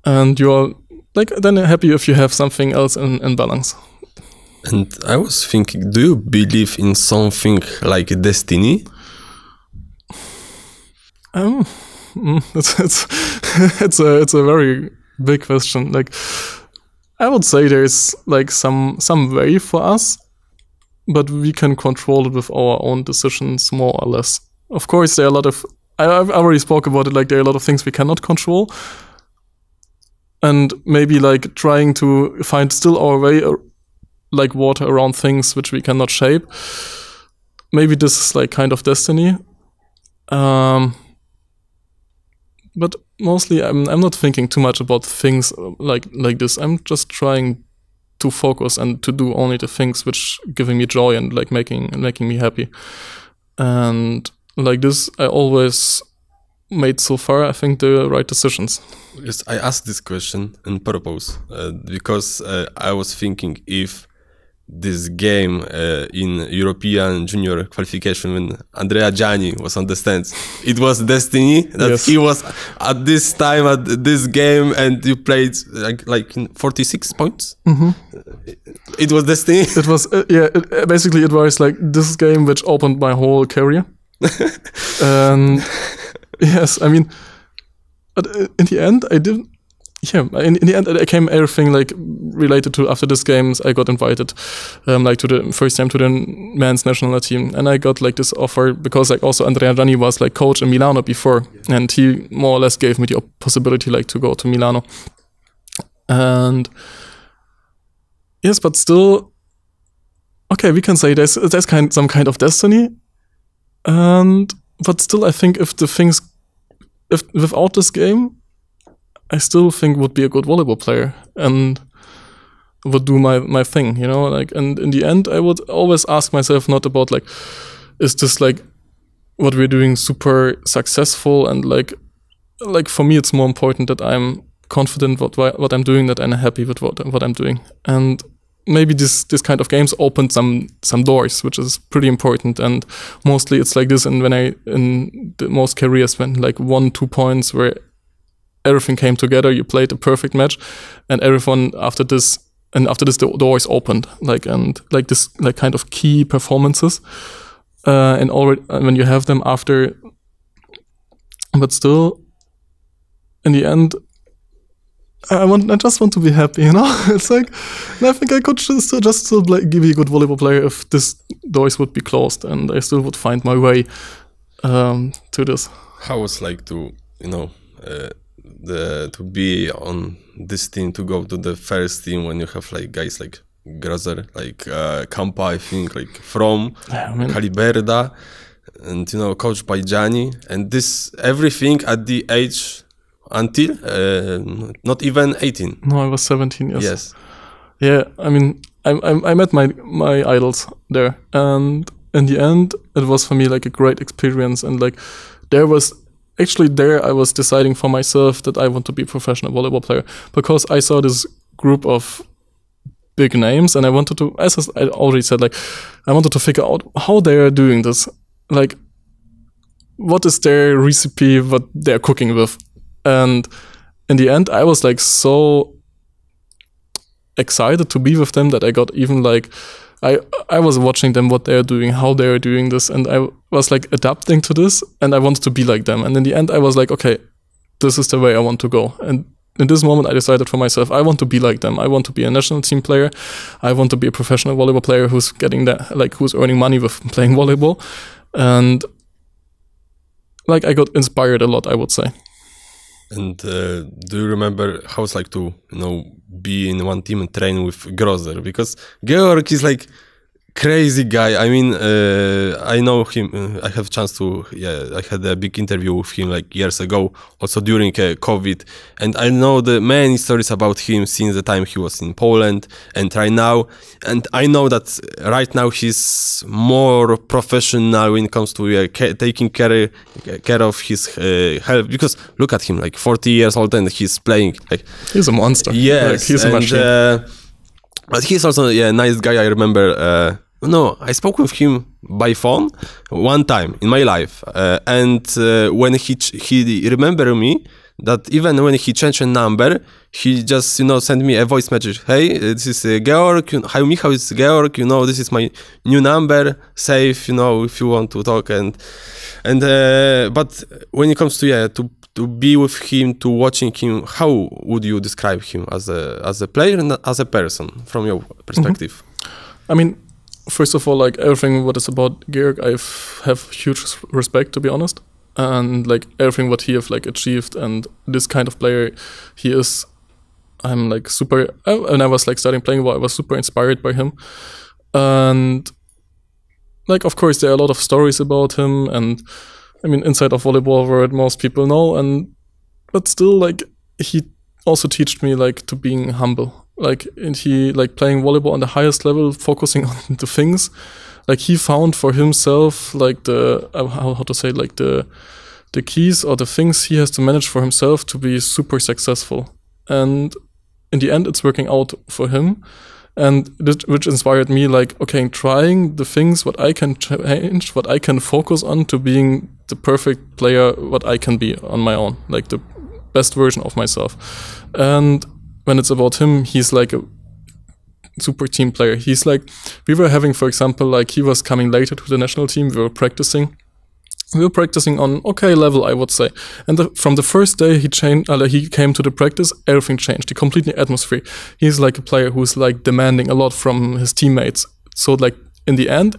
and you're like then happy if you have something else in balance.
And I was thinking, do you believe in something like destiny?
It's a very big question. Like I would say there's like some way for us, but we can control it with our own decisions more or less. Of course, there are a lot of I've already spoke about it, like there are a lot of things we cannot control, and maybe like trying to find still our way like water around things which we cannot shape. Maybe this is like kind of destiny, but mostly I'm not thinking too much about things like this. I'm just trying to focus and to do only the things which giving me joy and like making me happy. And like this, I always made so far, I think, the right decisions.
Yes, I asked this question on purpose because I was thinking if this game in European junior qualification when Andrea Gianni was on the stands, it was destiny that he was at this time at this game and you played like 46 points. Mm-hmm. It was destiny. It was
basically it was like this game which opened my whole career. And yes, I mean, but in the end, I didn't. Yeah, in the end, I came everything like related to after this games. I got invited, like to the first time to the men's national team, and I got like this offer because like also Andrea Gianni was like coach in Milano before, and he more or less gave me the possibility like to go to Milano. And yes, but still, okay, we can say there's some kind of destiny. But still, I think if without this game, I still think would be a good volleyball player. and would do my thing, you know, like, and in the end I would always ask myself not about like, is this like what we're doing super successful, and like for me it's more important that I'm confident what I'm doing, that I'm happy with what I'm doing. And maybe this kind of games opened some doors, which is pretty important. And mostly it's like this, and when in the most careers, when like 1-2 points where everything came together, you played a perfect match, and everyone after this the doors opened, like, and like this like kind of key performances, and already when you have them after, but still in the end I just want to be happy, you know. It's like, and I think I could just still be a good volleyball player if this doors would be closed, and I still would find my way to this.
How was like to, you know, to be on this team, to go to the first team when you have like guys like Grozer, like Kampa, I think, like from Kaliberda, and you know, coached by Gianni, and this everything at the age until not even 18.
No, I was 17 years.
Yes.
Yeah, I mean, I met my idols there, and in the end, it was for me like a great experience. And like, I was deciding for myself that I want to be a professional volleyball player, because I saw this group of big names, and I wanted to, as I already said, like, I wanted to figure out how they are doing this. Like, what is their recipe, what they're cooking with. And in the end, I was like so excited to be with them that I got even like, I was watching them, what they're doing, how they're doing this, and I was like adapting to this, and I wanted to be like them. And in the end, I was like, okay, this is the way I want to go. And in this moment, I decided for myself, I want to be like them. I want to be a national team player. I want to be a professional volleyball player who's getting that, like, who's earning money with playing volleyball. And like, I got inspired a lot, I would say.
And do you remember how it's like to, you know, be in one team and train with Grozer? Because Georg is like crazy guy. I mean, I know him. I have a chance to. I had a big interview with him like years ago, also during COVID, and I know the many stories about him since the time he was in Poland and right now. And I know that right now he's more professional when it comes to taking care of his health. Because look at him, like 40 years old, and he's playing like
he's a monster.
Yes,
like, he's a machine.
But he's also a nice guy. I remember. No, I spoke with him by phone one time in my life, and when he remembered me, that even when he changed a number, he just sent me a voice message. Hey, this is Georg. Hi, Michał, it's Georg. This is my new number. Save. If you want to talk and but when it comes to be with him, to watching him, how would you describe him as a player and as a person from your perspective?
I mean, first of all, like everything what is about Georg, I have huge respect, to be honest, and like everything what he have like achieved, and this kind of player he is, I'm like super. When I was like starting playing, I was super inspired by him, and like of course there are a lot of stories about him, and I mean inside of volleyball world most people know, but still like he also taught me like to being humble. Like, and he like playing volleyball on the highest level, focusing on the things. Like he found for himself like the how to say, like the keys or the things he has to manage for himself to be super successful. And in the end, it's working out for him. And which inspired me, like, okay, trying the things what I can change, what I can focus on, to being the perfect player what I can be on my own, like the best version of myself. And when it's about him, he's like a super team player. He's like, we were having, for example, like he was coming later to the national team. We were practicing on okay level, I would say. And from the first day he came to the practice, everything changed. The complete atmosphere. He's like a player who's like demanding a lot from his teammates. So like in the end,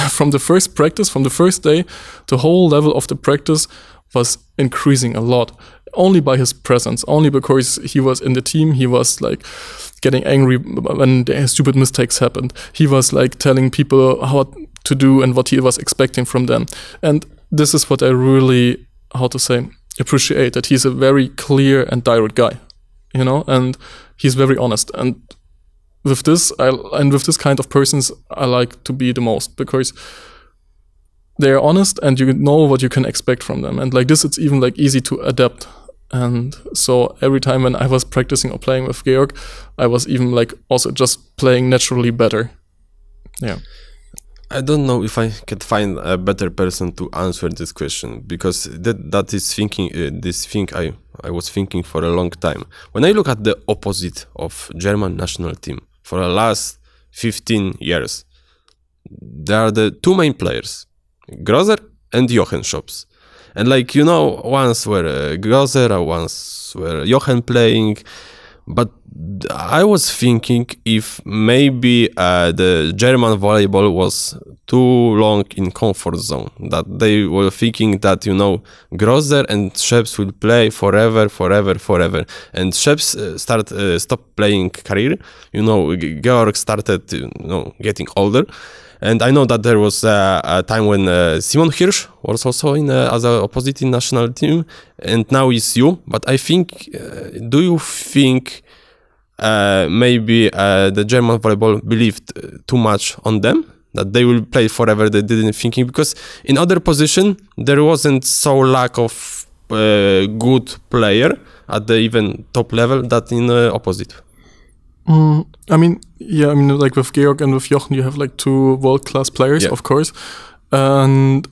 from the first practice, from the first day, the whole level of the practice was increasing a lot. Only by his presence, only because he was in the team. He was like getting angry when the stupid mistakes happened. He was like telling people how to do and what he was expecting from them. And this is what I really, appreciate, that he's a very clear and direct guy. and he's very honest. And with this, with this kind of persons, I like to be the most, because they're honest and you know what you can expect from them. And like this, it's even like easy to adapt. And so every time when I was practicing or playing with Georg, I was even like also just playing naturally better. Yeah.
I don't know if I can find a better person to answer this question, because that is this thing I was thinking for a long time. When I look at the opposite of German national team for the last 15 years, there are the two main players, Grozer and Jochen Schops. And like, once were Grozer, once were Jochen playing, but I was thinking if maybe the German volleyball was too long in comfort zone, that they were thinking that, Grozer and Schops will play forever. And Schops stopped playing career. Georg started, getting older. And I know that there was a time when Simon Hirsch was also as an opposite in national team, and now it's you. But I think, do you think maybe the German volleyball believed too much on them, that they will play forever? They didn't thinking, because in other position there wasn't so lack of good player at the even top level that in opposite.
Like with Georg and with Jochen, you have like two world-class players, of course. And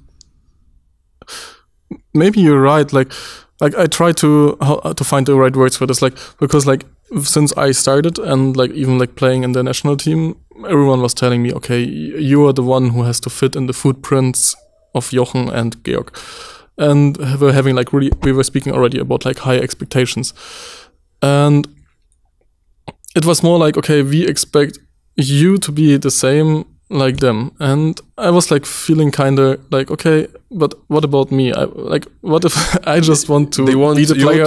maybe you're right. Like I try to find the right words for this. Like, because like since I started and like even like playing in the national team, everyone was telling me, okay, you are the one who has to fit in the footprints of Jochen and Georg. And we were speaking already about like high expectations. And it was more like, okay, we expect you to be the same like them. And I was like feeling kind of like, okay, but what about me? What if I just want to be the player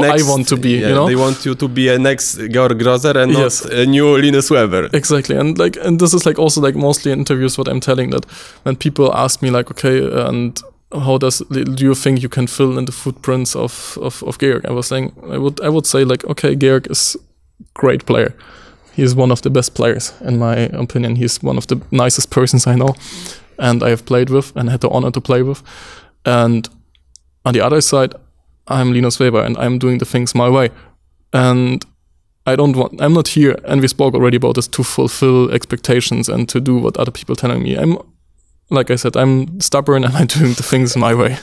I want to be,
They want you to be a next Georg Grozer and not a new Linus Weber.
Exactly. And this is like also like mostly in interviews what I'm telling, that when people ask me like, okay, and how do you think you can fill in the footprints of Georg? I was saying, I would say like, okay, Georg is great player. He's one of the best players in my opinion. He's one of the nicest persons I know and I have played with and had the honor to play with. And on the other side, I'm Linus Weber and I'm doing the things my way. And I'm not here, and we spoke already about this, to fulfill expectations and to do what other people telling me. Like I said, I'm stubborn and I'm doing the things my way.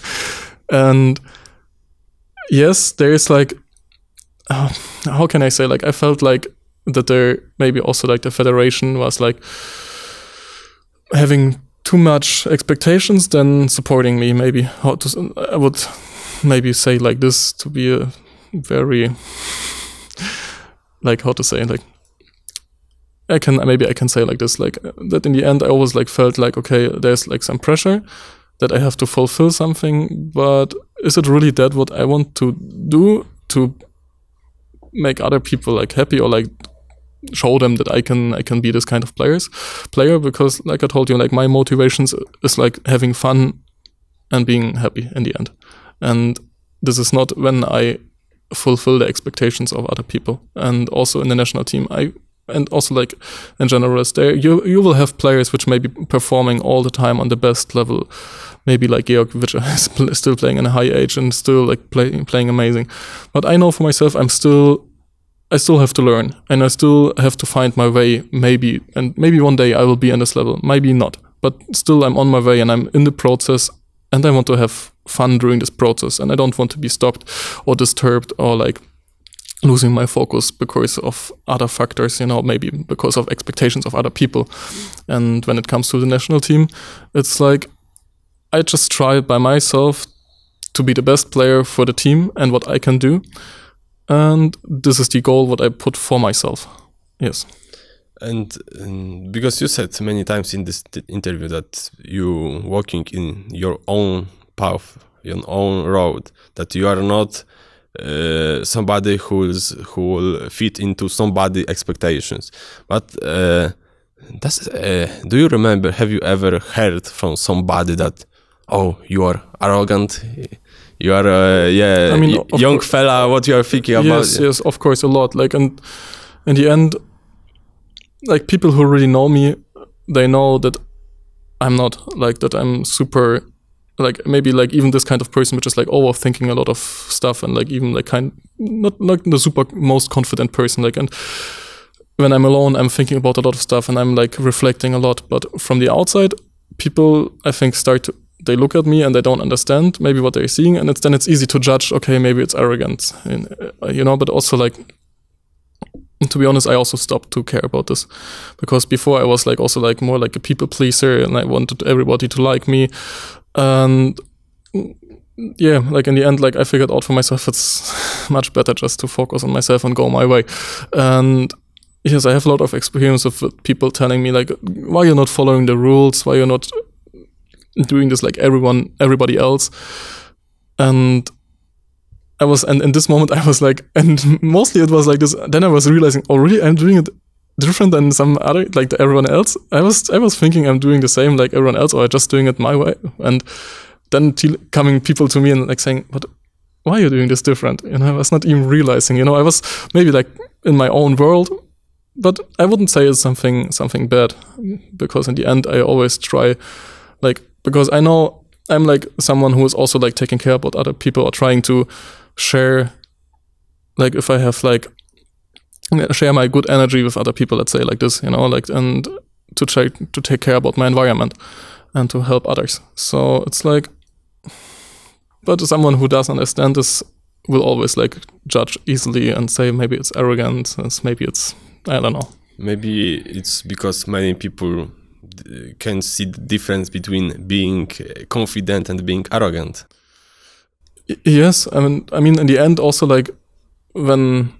And yes, there is like, how can I say, like I felt like that there maybe also like the federation was like having too much expectations than supporting me. Maybe I would maybe say like this to be a very like, how to say, like I can say like this, like that in the end I always like felt like, okay, there's like some pressure that I have to fulfill something, but is it really that what I want to do to make other people like happy, or like show them that I can be this kind of player? Because like I told you, like my motivations is like having fun and being happy in the end. And this is not when I fulfill the expectations of other people. And also in the national team, and also like in general, you will have players which may be performing all the time on the best level. Maybe like Georg, which is still playing in a high age and still like playing amazing. But I know for myself, I still have to learn, and I still have to find my way. Maybe one day I will be on this level. Maybe not, but still I'm on my way and I'm in the process, and I want to have fun during this process, and I don't want to be stopped or disturbed or like losing my focus because of other factors, maybe because of expectations of other people. And when it comes to the national team, it's like I just try by myself to be the best player for the team and what I can do. And this is the goal what I put for myself. Yes.
And because you said many times in this interview that you walking in your own path, your own road, that you are not somebody who will fit into somebody expectations. But do you remember, have you ever heard from somebody that, oh, you are arrogant, You are, young fella, what you are thinking about.
Yes, of course, a lot. Like, and in the end, like, people who really know me, they know that I'm not like that. I'm super, like, maybe like even this kind of person which is like overthinking a lot of stuff, and like even like not the super most confident person. Like, and when I'm alone, I'm thinking about a lot of stuff and I'm like reflecting a lot. But from the outside, people, I think, they look at me and they don't understand maybe what they're seeing, and it's easy to judge. Okay, maybe it's arrogant, but also like, to be honest, I also stopped to care about this, because before I was like also like more like a people pleaser, and I wanted everybody to like me. And yeah, like in the end, like I figured out for myself, it's much better just to focus on myself and go my way. And yes, I have a lot of experience with people telling me like, why you're not following the rules, why you're not doing this like everybody else. And in this moment I was like, and mostly it was like this, then I was realizing, oh really, I'm doing it different than some other, like everyone else. I was thinking I'm doing the same like everyone else, or just doing it my way. And then coming people to me and like saying, but why are you doing this different? I was not even realizing, I was maybe like in my own world, but I wouldn't say it's something bad, because in the end I always try, like, because I know I'm like someone who is also like taking care about other people, or trying to share, like if I have like, share my good energy with other people, let's say like this, like, and to try to take care about my environment and to help others. So it's like, but someone who does understand this will always like judge easily and say maybe it's arrogant, maybe it's, I don't know.
Maybe it's because many people can see the difference between being confident and being arrogant.
Yes, I mean, in the end, also like when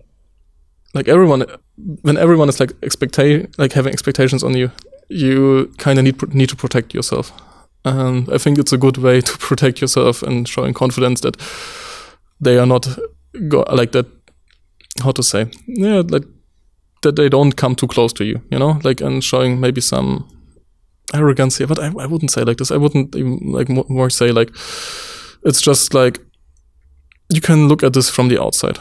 everyone is like having expectations on you, you kind of need to protect yourself, and I think it's a good way to protect yourself and showing confidence that they are not like that. How to say? Yeah, like that they don't come too close to you, like, and showing maybe some arrogance here. But I wouldn't say like this. I wouldn't even like more say like, it's just like you can look at this from the outside.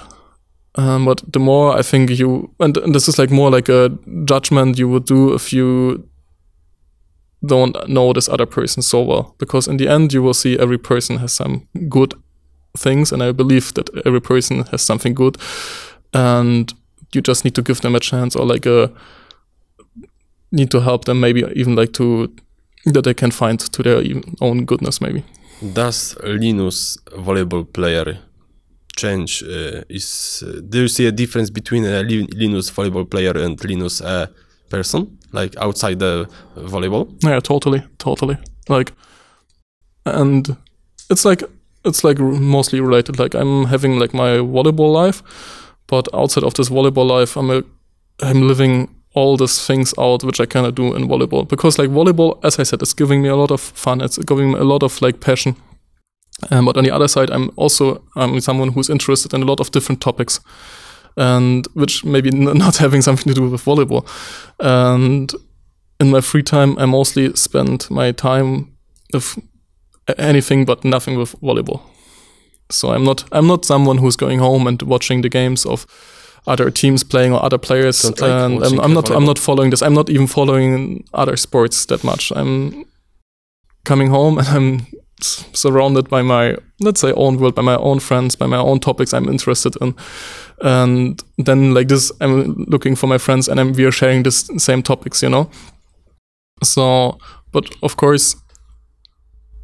But the more I think and this is like more like a judgment you would do if you don't know this other person so well. Because in the end, you will see every person has some good things, and I believe that every person has something good, and you just need to give them a chance, or like need to help them, maybe even like that they can find to their own goodness, maybe.
Does Linus volleyball player change? Do you see a difference between a Linus volleyball player and Linus person, like outside the volleyball?
Yeah, totally. Like, and it's like mostly related. Like, I'm having like my volleyball life, but outside of this volleyball life, I'm living all these things out which I cannot do in volleyball, because like volleyball, as I said, it's giving me a lot of fun. It's giving me a lot of like passion. But on the other side, I'm someone who's interested in a lot of different topics, and which maybe not having something to do with volleyball. And in my free time, I mostly spend my time with anything but nothing with volleyball. So I'm not someone who's going home and watching the games of other teams playing or other players. And I'm not following this. I'm not even following other sports that much. I'm coming home and I'm surrounded by my, let's say, own world, by my own friends, by my own topics I'm interested in. And then like this, I'm looking for my friends and we are sharing this same topics, So, but of course,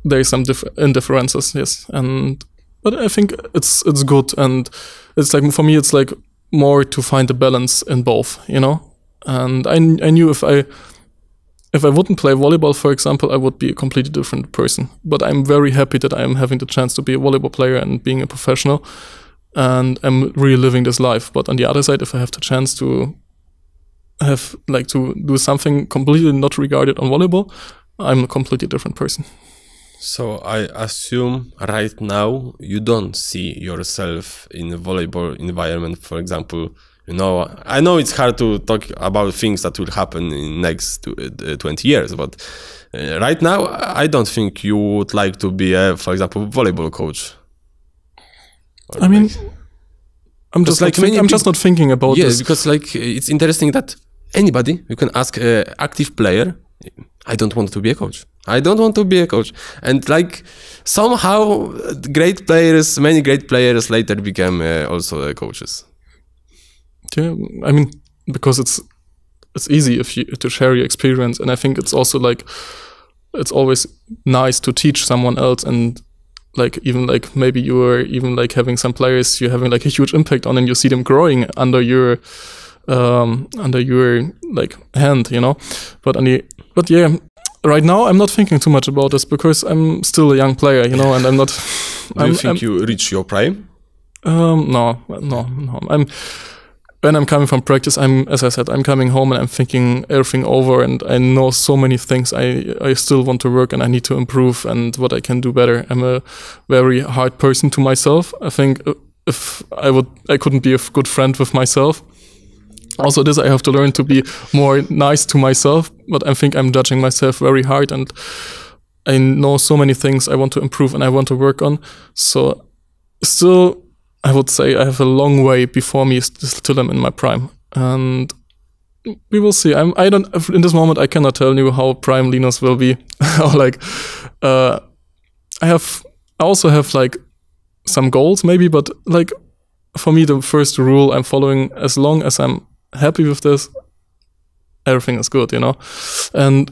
there's some indifferences, yes. But I think it's good, and it's like, for me, it's like more to find a balance in both, And I knew if I wouldn't play volleyball, for example, I would be a completely different person. But I'm very happy that I'm having the chance to be a volleyball player and being a professional, and I'm really living this life. But on the other side, if I have the chance to have like to do something completely not regarded on volleyball, I'm a completely different person.
So I assume right now you don't see yourself in a volleyball environment, for example. I know it's hard to talk about things that will happen in next 20 years, but right now I don't think you would like to be for example, volleyball coach.
I mean, I'm just not thinking about this.
Yeah, because like it's interesting that anybody, you can ask an active player, I don't want to be a coach. I don't want to be a coach. And like somehow many great players later became also coaches.
Yeah, I mean, because it's easy to share your experience, and I think it's also like it's always nice to teach someone else, and like even like maybe you are even like having some players you're having like a huge impact on, and you see them growing under your like hand, you know. But yeah, right now I'm not thinking too much about this because I'm still a young player, you know, and I'm not.
Do you think you reach your prime?
No. When I'm coming from practice, as I said, I'm coming home and I'm thinking everything over, and I know so many things I still want to work and I need to improve and what I can do better. I'm a very hard person to myself. I think if I couldn't be a good friend with myself. Also, this I have to learn to be more nice to myself, but I think I'm judging myself very hard, and I know so many things I want to improve and I want to work on. So still, I would say I have a long way before me till I'm in my prime, and we will see. In this moment I cannot tell you how prime Linus will be. Or like, I also have like some goals maybe, but like for me the first rule I'm following, as long as I'm happy with this, everything is good, you know. And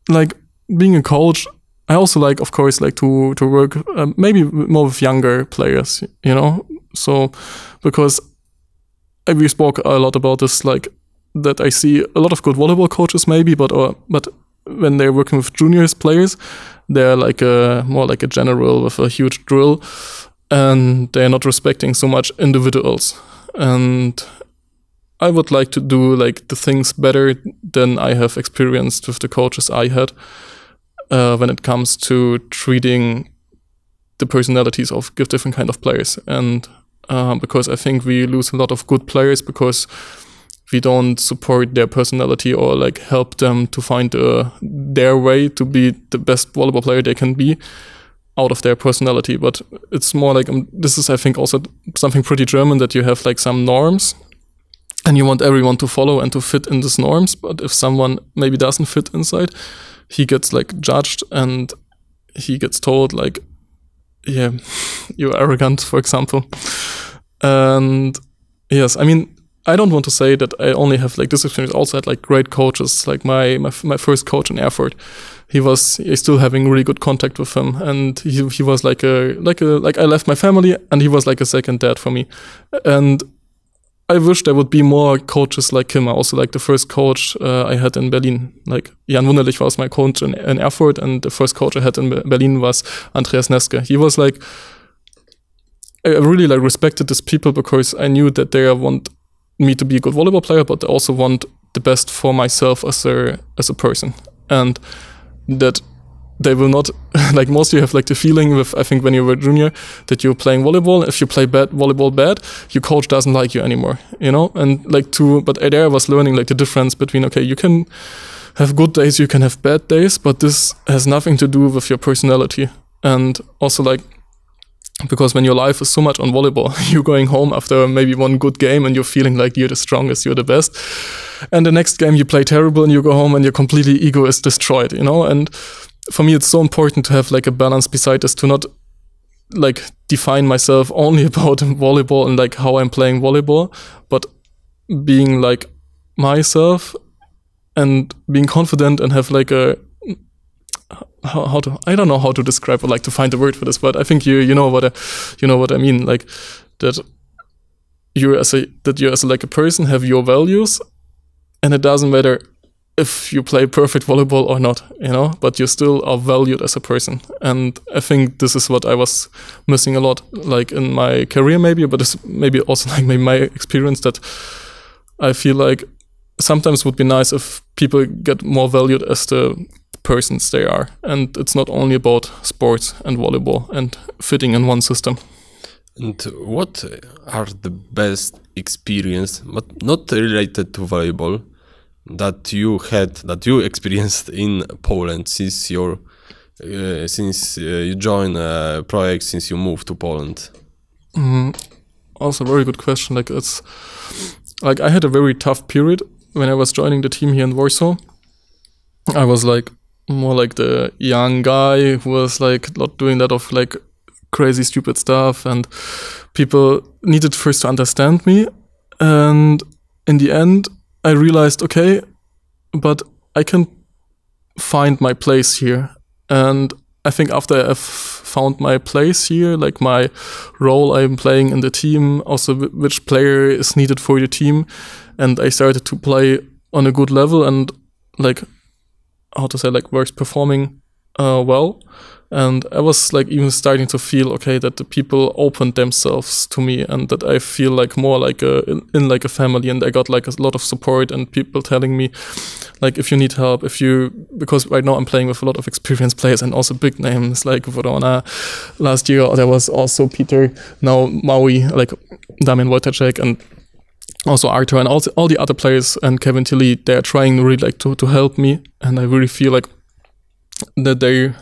like being a coach, I also like, of course, like to work maybe more with younger players, you know. So because we spoke a lot about this, like that I see a lot of good volleyball coaches maybe, but when they're working with juniors players, they're like more like a general with a huge drill, and they're not respecting so much individuals. And I would like to do like the things better than I have experienced with the coaches I had when it comes to treating the personalities of different kind of players. And because I think we lose a lot of good players because we don't support their personality or like help them to find their way to be the best volleyball player they can be out of their personality. But it's more like this is, I think, also something pretty German, that you have like some norms and you want everyone to follow and to fit in these norms. But if someone maybe doesn't fit inside, he gets like judged and he gets told like, yeah, you're arrogant, for example. And yes, I mean, I don't want to say that I only have like this experience. I also had like great coaches. Like my first coach in Erfurt, he's still having really good contact with him, and he was like I left my family, and he was like a second dad for me. And I wish there would be more coaches like him. I also like the first coach I had in Berlin. Like Jan Wunderlich was my coach in Erfurt, and the first coach I had in Berlin was Andreas Neske. He was like, I really like respected these people because I knew that they want me to be a good volleyball player, but they also want the best for myself as a person, and that they will not like most you have like the feeling with, I think when you were junior, that you're playing volleyball. If you play volleyball bad, your coach doesn't like you anymore, you know. And like but there I was learning like the difference between, okay, you can have good days, you can have bad days, but this has nothing to do with your personality. And also like, because when your life is so much on volleyball, you're going home after maybe one good game and you're feeling like you're the strongest, you're the best. And the next game you play terrible and you go home and your completely ego is destroyed, you know? And for me, it's so important to have like a balance beside this, to not like define myself only about volleyball and like how I'm playing volleyball, but being like myself and being confident and have like a, I don't know how to describe or like to find a word for this, but I think you know what I mean, like that you as like a person have your values, and it doesn't matter if you play perfect volleyball or not, you know, but you still are valued as a person. And I think this is what I was missing a lot, like in my career maybe, but it's maybe also like maybe my experience, that I feel like sometimes would be nice if people get more valued as the persons they are, and it's not only about sports and volleyball and fitting in one system.
And what are the best experience, but not related to volleyball, that you experienced in Poland since you joined a project, since you moved to Poland?
Also, very good question. Like, it's like I had a very tough period when I was joining the team here in Warsaw. I was like more like the young guy who was like not doing that of like crazy stupid stuff, and people needed first to understand me. And in the end, I realized, okay, but I can find my place here. And I think after I've found my place here, like my role I'm playing in the team, also which player is needed for the team, and I started to play on a good level and like, how to say, like was performing well. And I was like even starting to feel, okay, that the people opened themselves to me and that I feel like more like in like a family, and I got like a lot of support and people telling me like, if you need help, because right now I'm playing with a lot of experienced players and also big names like Verona. Last year there was also Peter, now Maui, like Damian Wojtacek, and also Arthur, and also all the other players, and Kevin Tilly. They're trying really like to help me, and I really feel like that they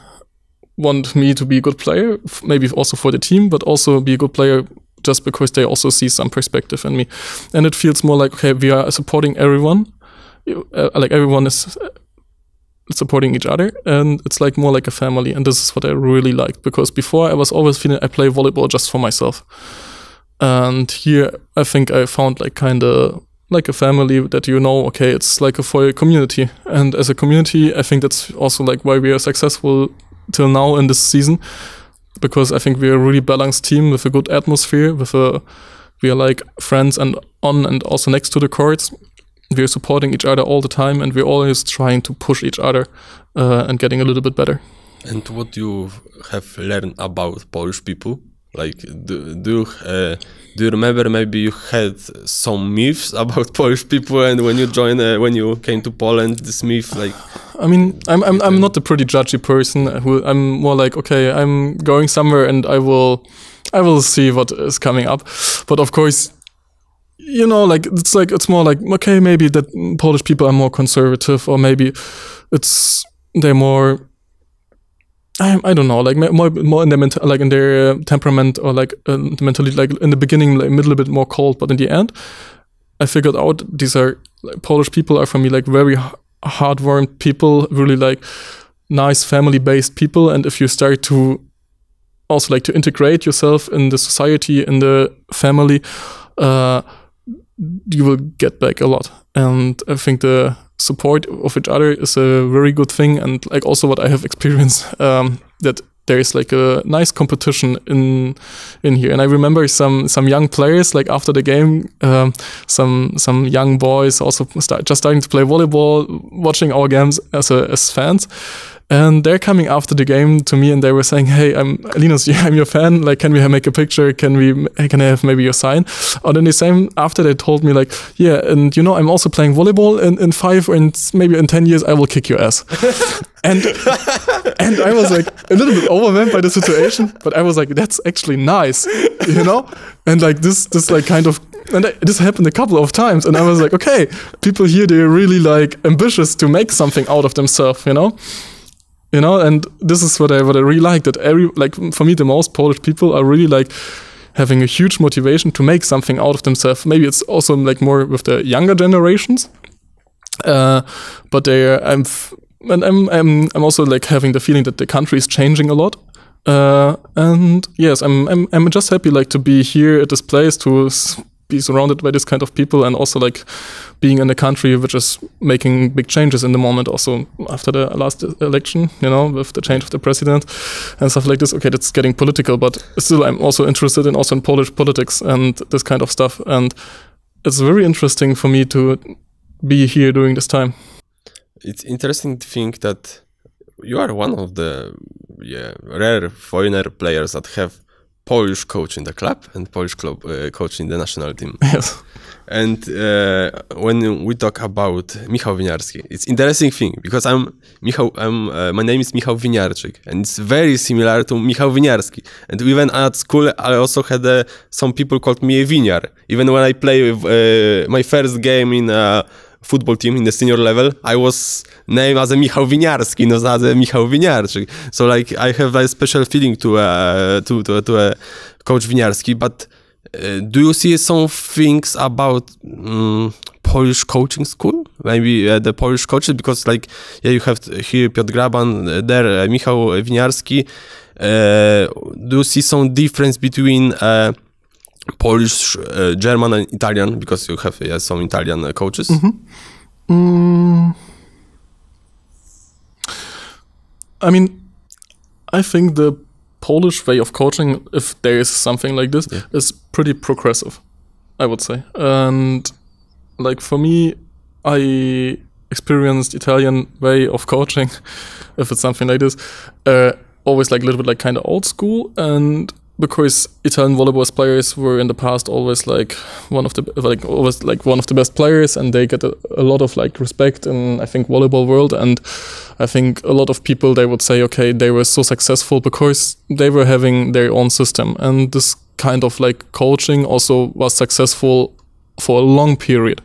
want me to be a good player, maybe also for the team, but also be a good player just because they also see some perspective in me. And it feels more like, okay, we are supporting everyone, like everyone is supporting each other, and it's like more like a family. And this is what I really liked, because before I was always feeling I play volleyball just for myself. And here I think I found like kind of like a family that, you know, okay, it's like for a community. And as a community, I think that's also like why we are successful till now in this season, because I think we're a really balanced team with a good atmosphere, we are like friends and on and also next to the courts. We're supporting each other all the time, and we're always trying to push each other and getting a little bit better.
And what you have learned about Polish people? Like, do you remember maybe you had some myths about Polish people, and when you came to Poland, this myth, like?
I mean, I'm not a pretty judgy person. I'm more like, okay, I'm going somewhere and I will see what is coming up. But of course, you know, like it's more like, okay, maybe that Polish people are more conservative, or maybe they're more. I don't know, like more in their like in their temperament, or like mentally, like in the beginning, like a little bit more cold, but in the end, I figured out these are like, Polish people are for me like very heartwarming people, really like nice family-based people. And if you start to also like to integrate yourself in the society, in the family, you will get back a lot. And I think the support of each other is a very good thing. And like also what I have experienced, that there is like a nice competition in here. And I remember some young players, like after the game, some young boys also just starting to play volleyball, watching our games as fans. And they're coming after the game to me and they were saying, "Hey, I'm Linus, I'm your fan. Like, can we make a picture? Can I have maybe your sign?" And then the same after they told me like, "Yeah, and you know, I'm also playing volleyball in 5 and maybe in 10 years I will kick your ass." and I was like a little bit overwhelmed by the situation, but I was like, that's actually nice, you know? And like this like kind of, and this happened a couple of times, and I was like, okay, people here, they're really like ambitious to make something out of themselves, you know? And this is what I really like, that for me, the most Polish people are really like having a huge motivation to make something out of themselves. Maybe it's also like more with the younger generations, but I'm also like having the feeling that the country is changing a lot. And yes, I'm just happy like to be here at this place, to be surrounded by this kind of people, and also like being in a country which is making big changes in the moment, also after the last election, you know, with the change of the president and stuff like this. Okay, that's getting political, but still I'm also interested in Polish politics and this kind of stuff. And it's very interesting for me to be here during this time.
It's interesting to think that you are one of the rare foreigner players that have Polish coach in the club and Polish club coach in the national team.
Yes.
And when we talk about Michał Winiarczyk, it's interesting thing because my name is Michał Winiarczyk, and it's very similar to Michał Winiarski. And even at school, I also had some people called me Winiar. Even when I play with my first game in football team in the senior level, I was named as a Michał Winiarczyk, not as a Michał Winiarczyk. So like I have a special feeling to Coach Winiarski. But do you see some things about Polish coaching school? Maybe the Polish coaches, because like you have here Piotr Graban, there Michał Winiarski. Do you see some difference between Polish, German, and Italian? Because you have some Italian coaches.
I mean, I think the Polish way of coaching, if there is something like this, is pretty progressive, I would say. And like for me, I experienced Italian way of coaching, if it's something like this, always like a little bit like kind of old school. And because Italian volleyball players were in the past always like one of the best players, and they get a lot of like respect in, I think, volleyball world. And I think a lot of people, they would say, okay, they were so successful because they were having their own system, and this kind of like coaching also was successful for a long period.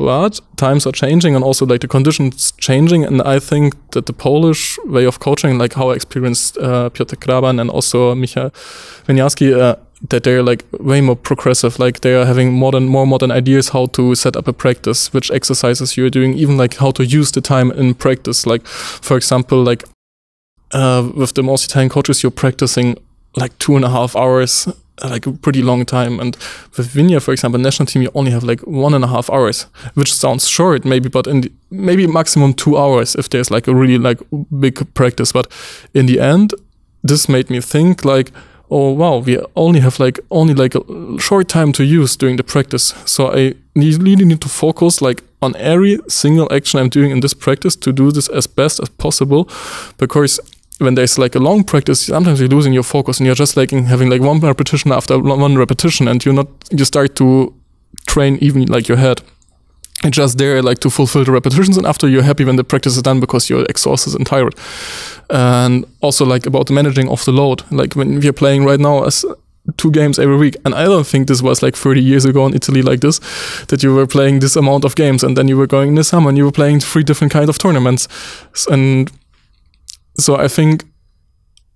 But times are changing, and also like the conditions changing, and I think that the Polish way of coaching, like how I experienced Piotr Graban and also Michał Winiarczyk, that they're like way more progressive. Like they are having more modern ideas how to set up a practice, which exercises you're doing, even like how to use the time in practice. Like for example, like with the most Italian coaches, you're practicing like 2.5 hours. Like a pretty long time. And with Vinia, for example, national team, you only have like 1.5 hours, which sounds short maybe, but maybe maximum 2 hours if there's like a really like big practice. But in the end, this made me think like, oh wow, we only have like a short time to use during the practice. So I really need to focus like on every single action I'm doing in this practice to do this as best as possible, because when there's like a long practice, sometimes you're losing your focus and you're just like having like one repetition after one repetition, and you start to train even like your head. It's just there like to fulfill the repetitions, and after you're happy when the practice is done because you're exhausted and tired. And also like about the managing of the load, like when we're playing right now as 2 games every week, and I don't think this was like 30 years ago in Italy like this, that you were playing this amount of games, and then you were going in the summer and you were playing 3 different kinds of tournaments. And so I think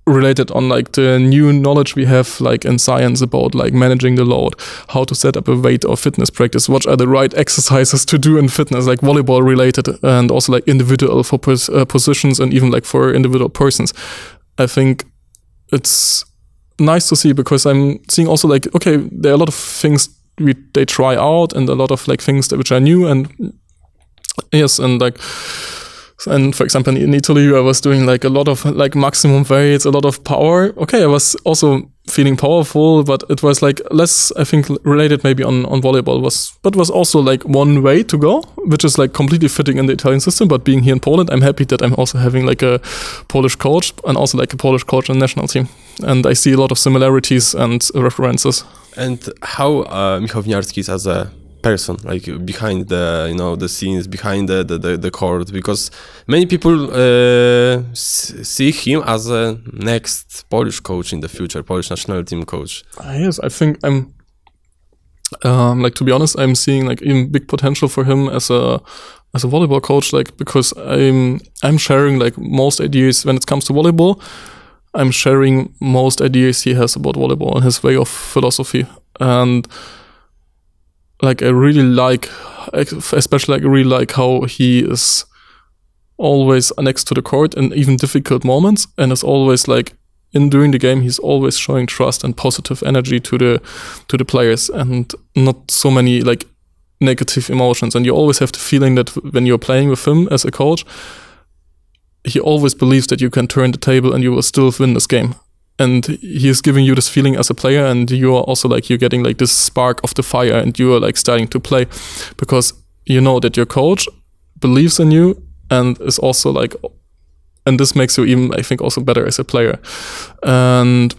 related on like the new knowledge we have like in science about like managing the load, how to set up a weight or fitness practice, what are the right exercises to do in fitness, like volleyball related, and also like individual for positions, and even like for individual persons. I think it's nice to see, because I'm seeing also like, okay, there are a lot of things they try out, and a lot of like things which are new, and yes, and like. And for example, in Italy, I was doing like a lot of like maximum weights, a lot of power. Okay, I was also feeling powerful, but it was like less, I think, related maybe on volleyball, but was also like one way to go, which is like completely fitting in the Italian system. But being here in Poland, I'm happy that I'm also having like a Polish coach, and also like a Polish coach in the national team. And I see a lot of similarities and references.
And how Michał Winiarczyk is as a person, like behind the scenes, behind the court, because many people see him as a next Polish coach in the future, Polish national team coach.
Yes, I think I'm like, to be honest, I'm seeing like even big potential for him as a volleyball coach, like, because I'm sharing like most ideas when it comes to volleyball. I'm sharing most ideas he has about volleyball and his way of philosophy. And like I really like, especially like I really like how he is always next to the court in even difficult moments, and is always like during the game he's always showing trust and positive energy to the players, and not so many like negative emotions. And you always have the feeling that when you're playing with him as a coach, he always believes that you can turn the table and you will still win this game. And he is giving you this feeling as a player, and you are also like, you're getting like this spark of the fire, and you are like starting to play, because you know that your coach believes in you, and is also like, and this makes you even, I think, also better as a player. And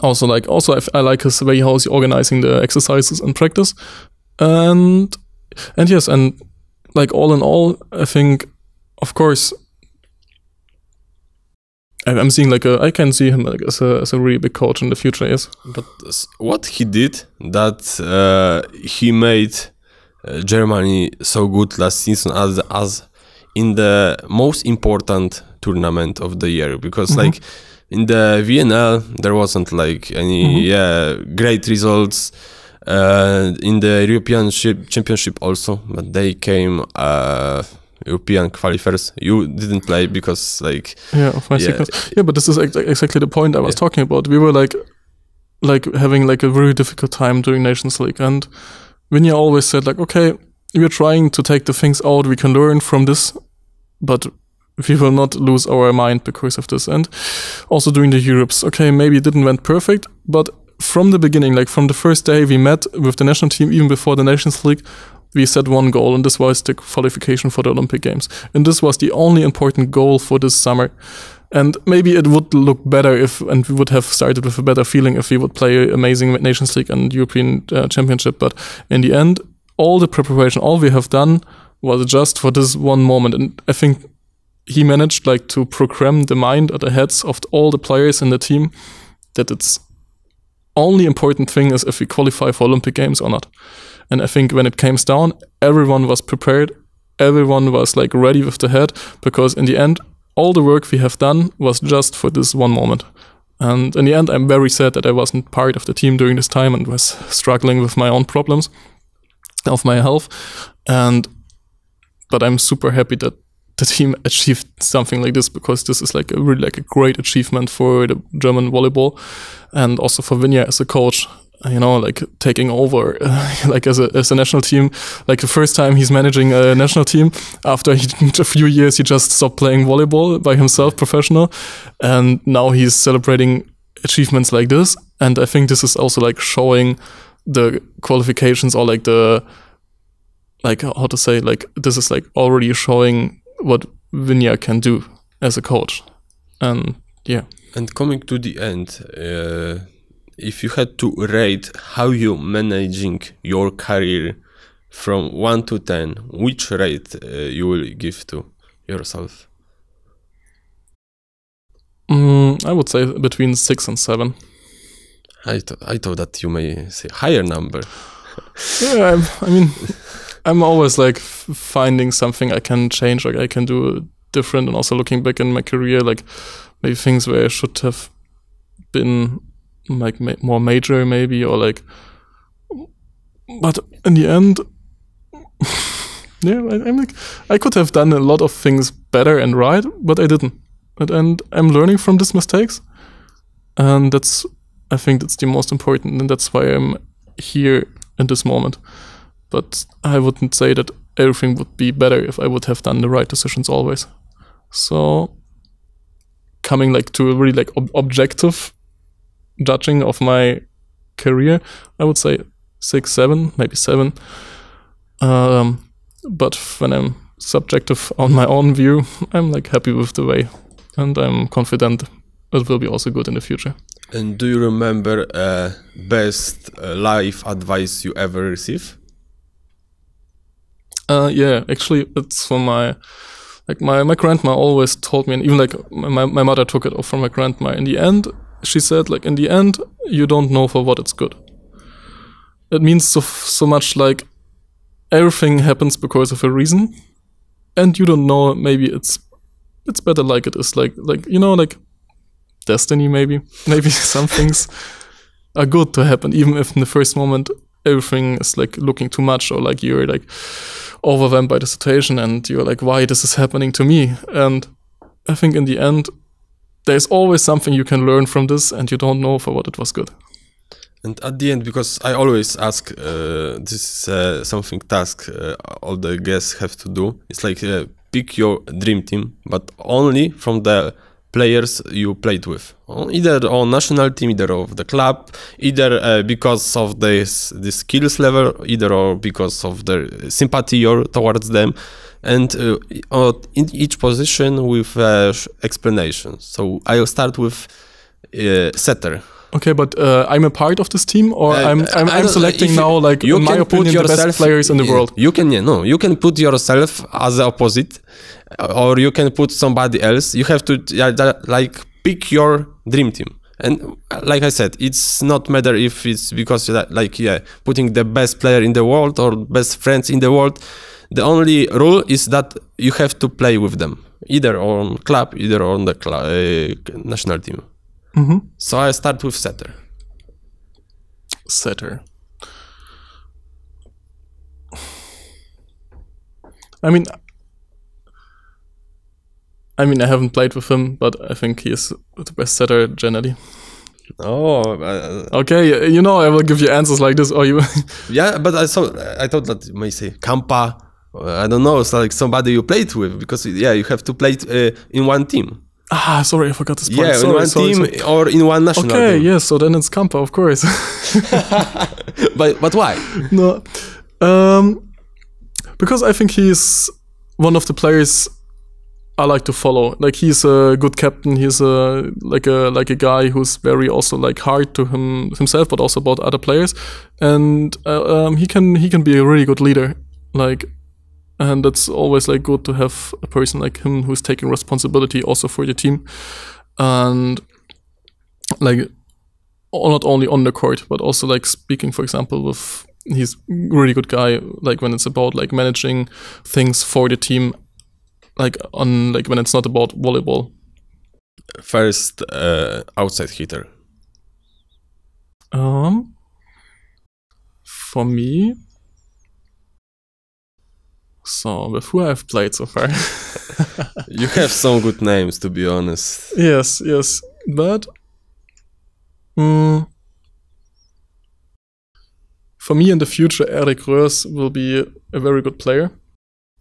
also I like his way how he's organizing the exercises and practice. And yes, and like all in all, I think, of course, I'm seeing like I can see him like as a really big coach in the future, yes.
But what he did that he made Germany so good last season as in the most important tournament of the year, because like in the VNL there wasn't like any great results. In the European Championship also, but they came European qualifiers. You didn't play because like
of my sickness. Yeah, but this is exactly the point I was talking about. We were like having like a very difficult time during Nations League, and Vinja always said like, okay, we are trying to take the things out we can learn from this, but we will not lose our mind because of this. And also during the Europes, okay, maybe it didn't went perfect, but from the beginning, like from the first day we met with the national team, even before the Nations League, we set one goal, and this was the qualification for the Olympic Games. And this was the only important goal for this summer. And maybe it would look better and we would have started with a better feeling if we would play amazing Nations League and European Championship. But in the end, all the preparation, all we have done was just for this one moment. And I think he managed like to program the mind or the heads of all the players in the team that it's only important thing is if we qualify for Olympic Games or not. And I think when it came down, everyone was prepared. Everyone was like ready with the head, because in the end, all the work we have done was just for this one moment. And in the end, I'm very sad that I wasn't part of the team during this time and was struggling with my own problems of my health. But I'm super happy that the team achieved something like this, because this is like a really like a great achievement for the German volleyball, and also for Vinja as a coach, you know, like taking over like as a national team, like the first time he's managing a national team after a few years he just stopped playing volleyball by himself, professional, and now he's celebrating achievements like this. And I think this is also like showing the qualifications, or like the, like how to say, like this is like already showing what Vinja can do as a coach. And
and coming to the end, if you had to rate how you managing your career from 1 to 10, which rate you will give to yourself?
I would say between 6 and 7.
I thought that you may say higher number.
Yeah, I mean, I'm always like finding something I can change, like I can do different, and also looking back in my career, like maybe things where I should have been like more major maybe, or like, but in the end, I'm like, I could have done a lot of things better and right, but I didn't. And I'm learning from these mistakes, and I think that's the most important, and that's why I'm here in this moment. But I wouldn't say that everything would be better if I would have done the right decisions always. So coming like to a really like objective judging of my career, I would say 6, 7, maybe 7. But when I'm subjective on my own view, I'm like happy with the way, and I'm confident it will be also good in the future.
And do you remember best life advice you ever received?
Yeah, actually, it's from my grandma always told me, and even like my mother took it from my grandma. In the end, she said, like, in the end, you don't know for what it's good. It means so much like everything happens because of a reason, and you don't know, maybe it's better like it is, like you know, like destiny maybe some things are good to happen, even if in the first moment everything is like looking too much, or like you're like overwhelmed by the situation and you're like, why this is happening to me? And I think in the end there's always something you can learn from this, and you don't know for what it was good.
And at the end, because I always ask, this is something task all the guests have to do. It's like pick your dream team, but only from the players you played with, either on national team, either of the club, either because of the skills level, either or because of their sympathy or towards them, and in each position with explanation. So I'll start with setter.
Okay, but I'm a part of this team, or I'm selecting now, like, in my opinion, the best players in the world.
You can put yourself as the opposite, or you can put somebody else. You have to like pick your dream team. And like I said, it's not matter if it's because putting the best player in the world or best friends in the world. The only rule is that you have to play with them, either on club, either on the national team. Mm-hmm. So I start with setter.
Setter. I mean, I haven't played with him, but I think he is the best setter generally.
Oh,
okay. I will give you answers like this, or you.
Yeah, but I thought that you may say Kampa. I don't know. It's like somebody you played with, because you have to play in one team.
Sorry, I forgot this part.
Yeah, in one team or in one national team.
Okay, yes. So then it's Kampa, of course.
But why?
No, because I think he's one of the players I like to follow. Like, he's a good captain. He's like a guy who's very also like hard to himself, but also about other players. And he can be a really good leader. Like, and it's always like good to have a person like him who's taking responsibility also for the team, and like not only on the court but also like speaking, for example, with. He's a really good guy, like when it's about like managing things for the team, like when it's not about volleyball.
First, outside hitter.
For me, so with who I've played so far.
You have some good names, to be honest.
Yes, but for me in the future, Georg Grozer will be a very good player.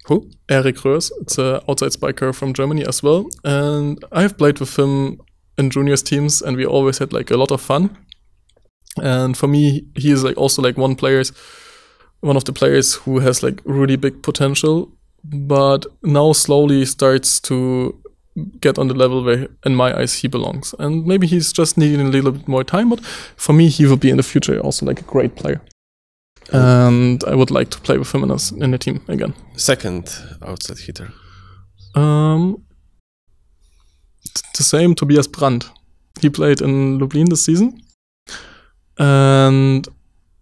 Who?
Georg Grozer. It's an outside spiker from Germany as well. And I've played with him in juniors teams, and we always had like a lot of fun. And for me, he is like also like one of the players who has like really big potential, but now slowly starts to get on the level where, in my eyes, he belongs. And maybe he's just needing a little bit more time, but for me, he will be in the future also like a great player. And I would like to play with him in the team again.
Second outside hitter.
The same, Tobias Brandt. He played in Lublin this season. And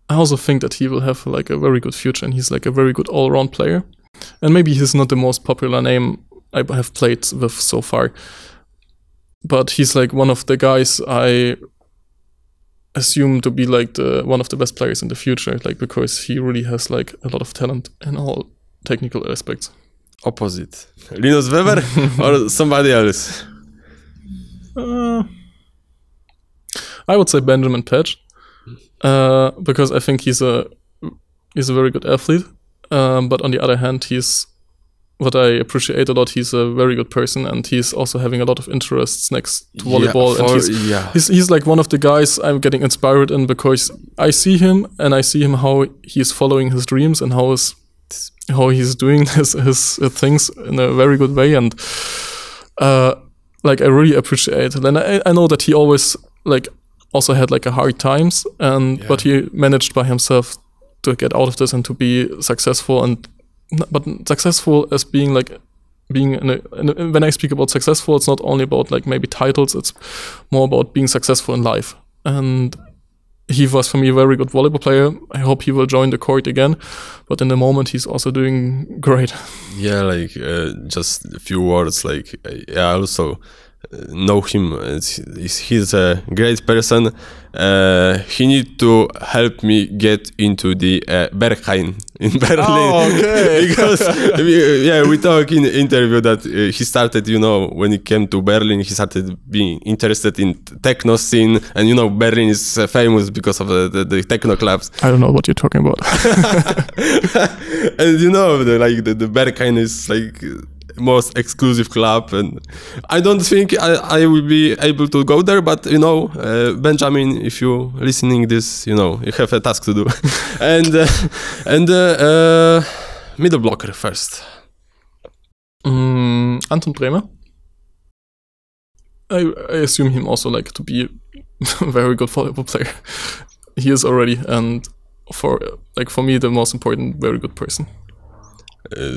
I also think that he will have like a very good future, and he's like a very good all-around player. And maybe he's not the most popular name I have played with so far, but he's like one of the guys I assume to be like one of the best players in the future, like because he really has like a lot of talent in all technical aspects.
Opposite. Linus Weber or somebody else?
I would say Benjamin Patch, because I think he's a very good athlete, but on the other hand, he's what I appreciate a lot. He's a very good person, and he's also having a lot of interests next to volleyball. He's like one of the guys I'm getting inspired in, because I see him how he's following his dreams and how he's doing his things in a very good way, and like I really appreciate it. And I know that he always like also had like a hard times, but he managed by himself to get out of this and to be successful. But successful as being when I speak about successful, it's not only about like maybe titles, it's more about being successful in life. And he was for me a very good volleyball player. I hope he will join the court again, but in the moment he's also doing great.
Yeah, like just a few words, like I also know him. He's a great person. He need to help me get into the Berghain in Berlin.
Oh, okay.
Because we talk in the interview that he started, when he came to Berlin, he started being interested in techno scene, and Berlin is famous because of the techno clubs.
I don't know what you're talking about.
And the Berghain is like most exclusive club, and I don't think I will be able to go there, but Benjamin, if you're listening this, you have a task to do. and middle blocker first.
Anton Bremer. I assume him also like to be a very good volleyball player. He is already, and for me the most important, very good person.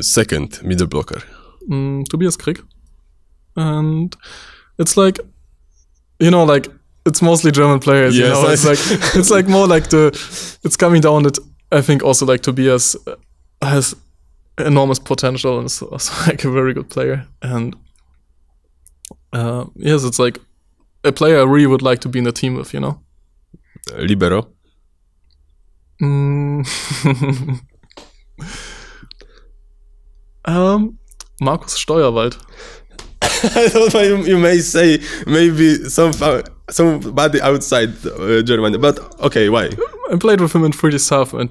Second middle blocker.
Tobias Krieg. And it's like, like it's mostly German players.
Yes,
you know, it's like more like it's coming down that I think also like Tobias has enormous potential and is also like a very good player. And yes, it's like a player I really would like to be in a team with, you know.
Libero.
Markus Steuerwald.
I don't know, you may say maybe somebody outside Germany, but okay, why?
I played with him in Free South, and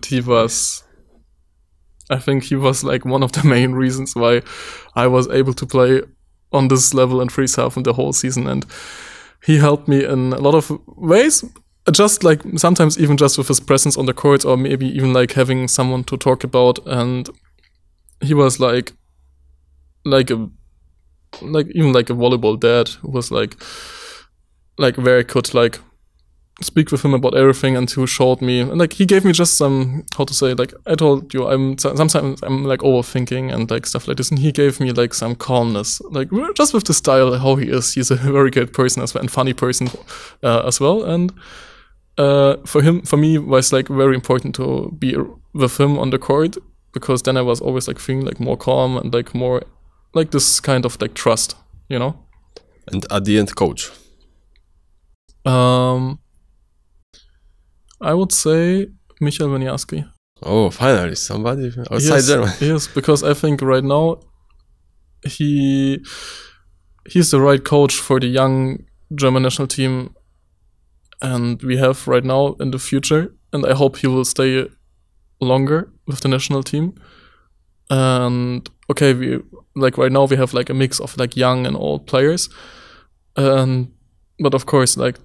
I think he was like one of the main reasons why I was able to play on this level in Free South in the whole season, and he helped me in a lot of ways. Just like sometimes even just with his presence on the court, or maybe even like having someone to talk about. And he was like even like a volleyball dad who was like where I could like speak with him about everything, and who showed me, and like he gave me just some, how to say, like I told you, sometimes I'm like overthinking and like stuff like this, and he gave me like some calmness, like just with the style how he is. He's a very great person as well, and funny person as well. And for me it was like very important to be with him on the court, because then I was always like feeling like more calm and like more like this kind of like trust, you know.
And at the end, coach.
I would say Michał Winiarczyk.
Oh, finally somebody outside Germany.
Yes, because I think right now he's the right coach for the young German national team, and we have right now in the future, and I hope he will stay longer with the national team. And okay, we like right now we have like a mix of like young and old players, but of course like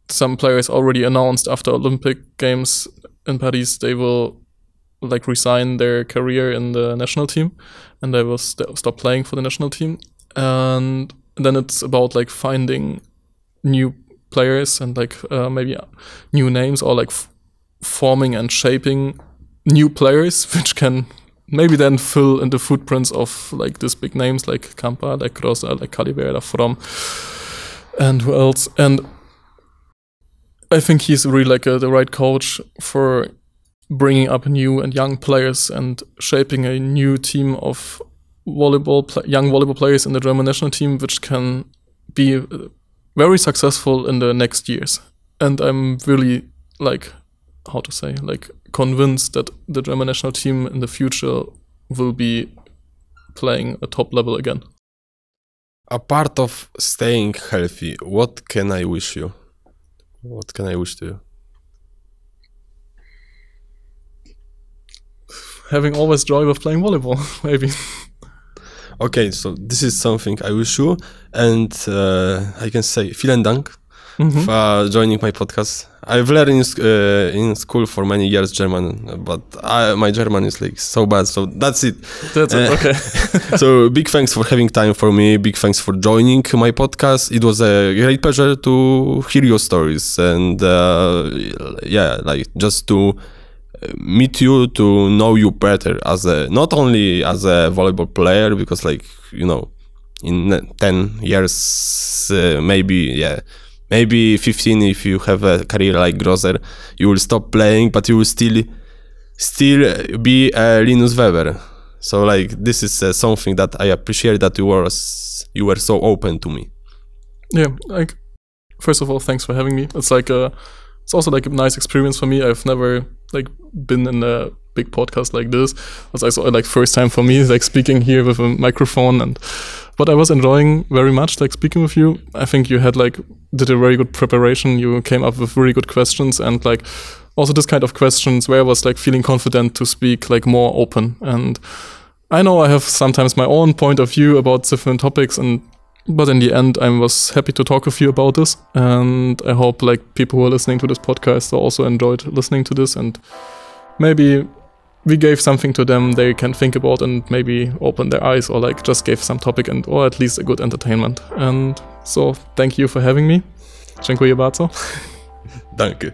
some players already announced after Olympic Games in Paris they will like resign their career in the national team, and they will stop playing for the national team. And then it's about like finding new players and like maybe new names, or like forming and shaping new players which can maybe then fill in the footprints of like these big names like Kampa, like Grozer, like Calibera, From, and who else. And I think he's really like the right coach for bringing up new and young players and shaping a new team of young volleyball players in the German national team, which can be very successful in the next years. And I'm really like, how to say, like convinced that the German national team in the future will be playing a top level again.
A part of staying healthy, what can I wish you? What can I wish to you?
Having always joy with playing volleyball, maybe.
Okay, so this is something I wish you, and I can say vielen Dank for joining my podcast. I've learned in school for many years German, but my German is like so bad, so that's it.
That's it, okay.
So big thanks for having time for me, big thanks for joining my podcast. It was a great pleasure to hear your stories, and like just to meet you, to know you better as not only as a volleyball player, because like, you know, in 10 years, maybe 15, if you have a career like Grozer, you will stop playing, but you will still be Linus Weber. So like this is something that I appreciate, that you were so open to me.
Yeah, like first of all, thanks for having me. It's like it's also like a nice experience for me. I've never like been in a big podcast like this. It's also like first time for me, like speaking here with a microphone, but I was enjoying very much like speaking with you. I think you did a very good preparation. You came up with really good questions, and like also this kind of questions where I was like feeling confident to speak like more open. And I know I have sometimes my own point of view about different topics, but in the end I was happy to talk with you about this, and I hope like people who are listening to this podcast also enjoyed listening to this, and maybe we gave something to them they can think about and maybe open their eyes, or like just gave some topic or at least a good entertainment. And so thank you for having me. Dziękuję bardzo.
Danke.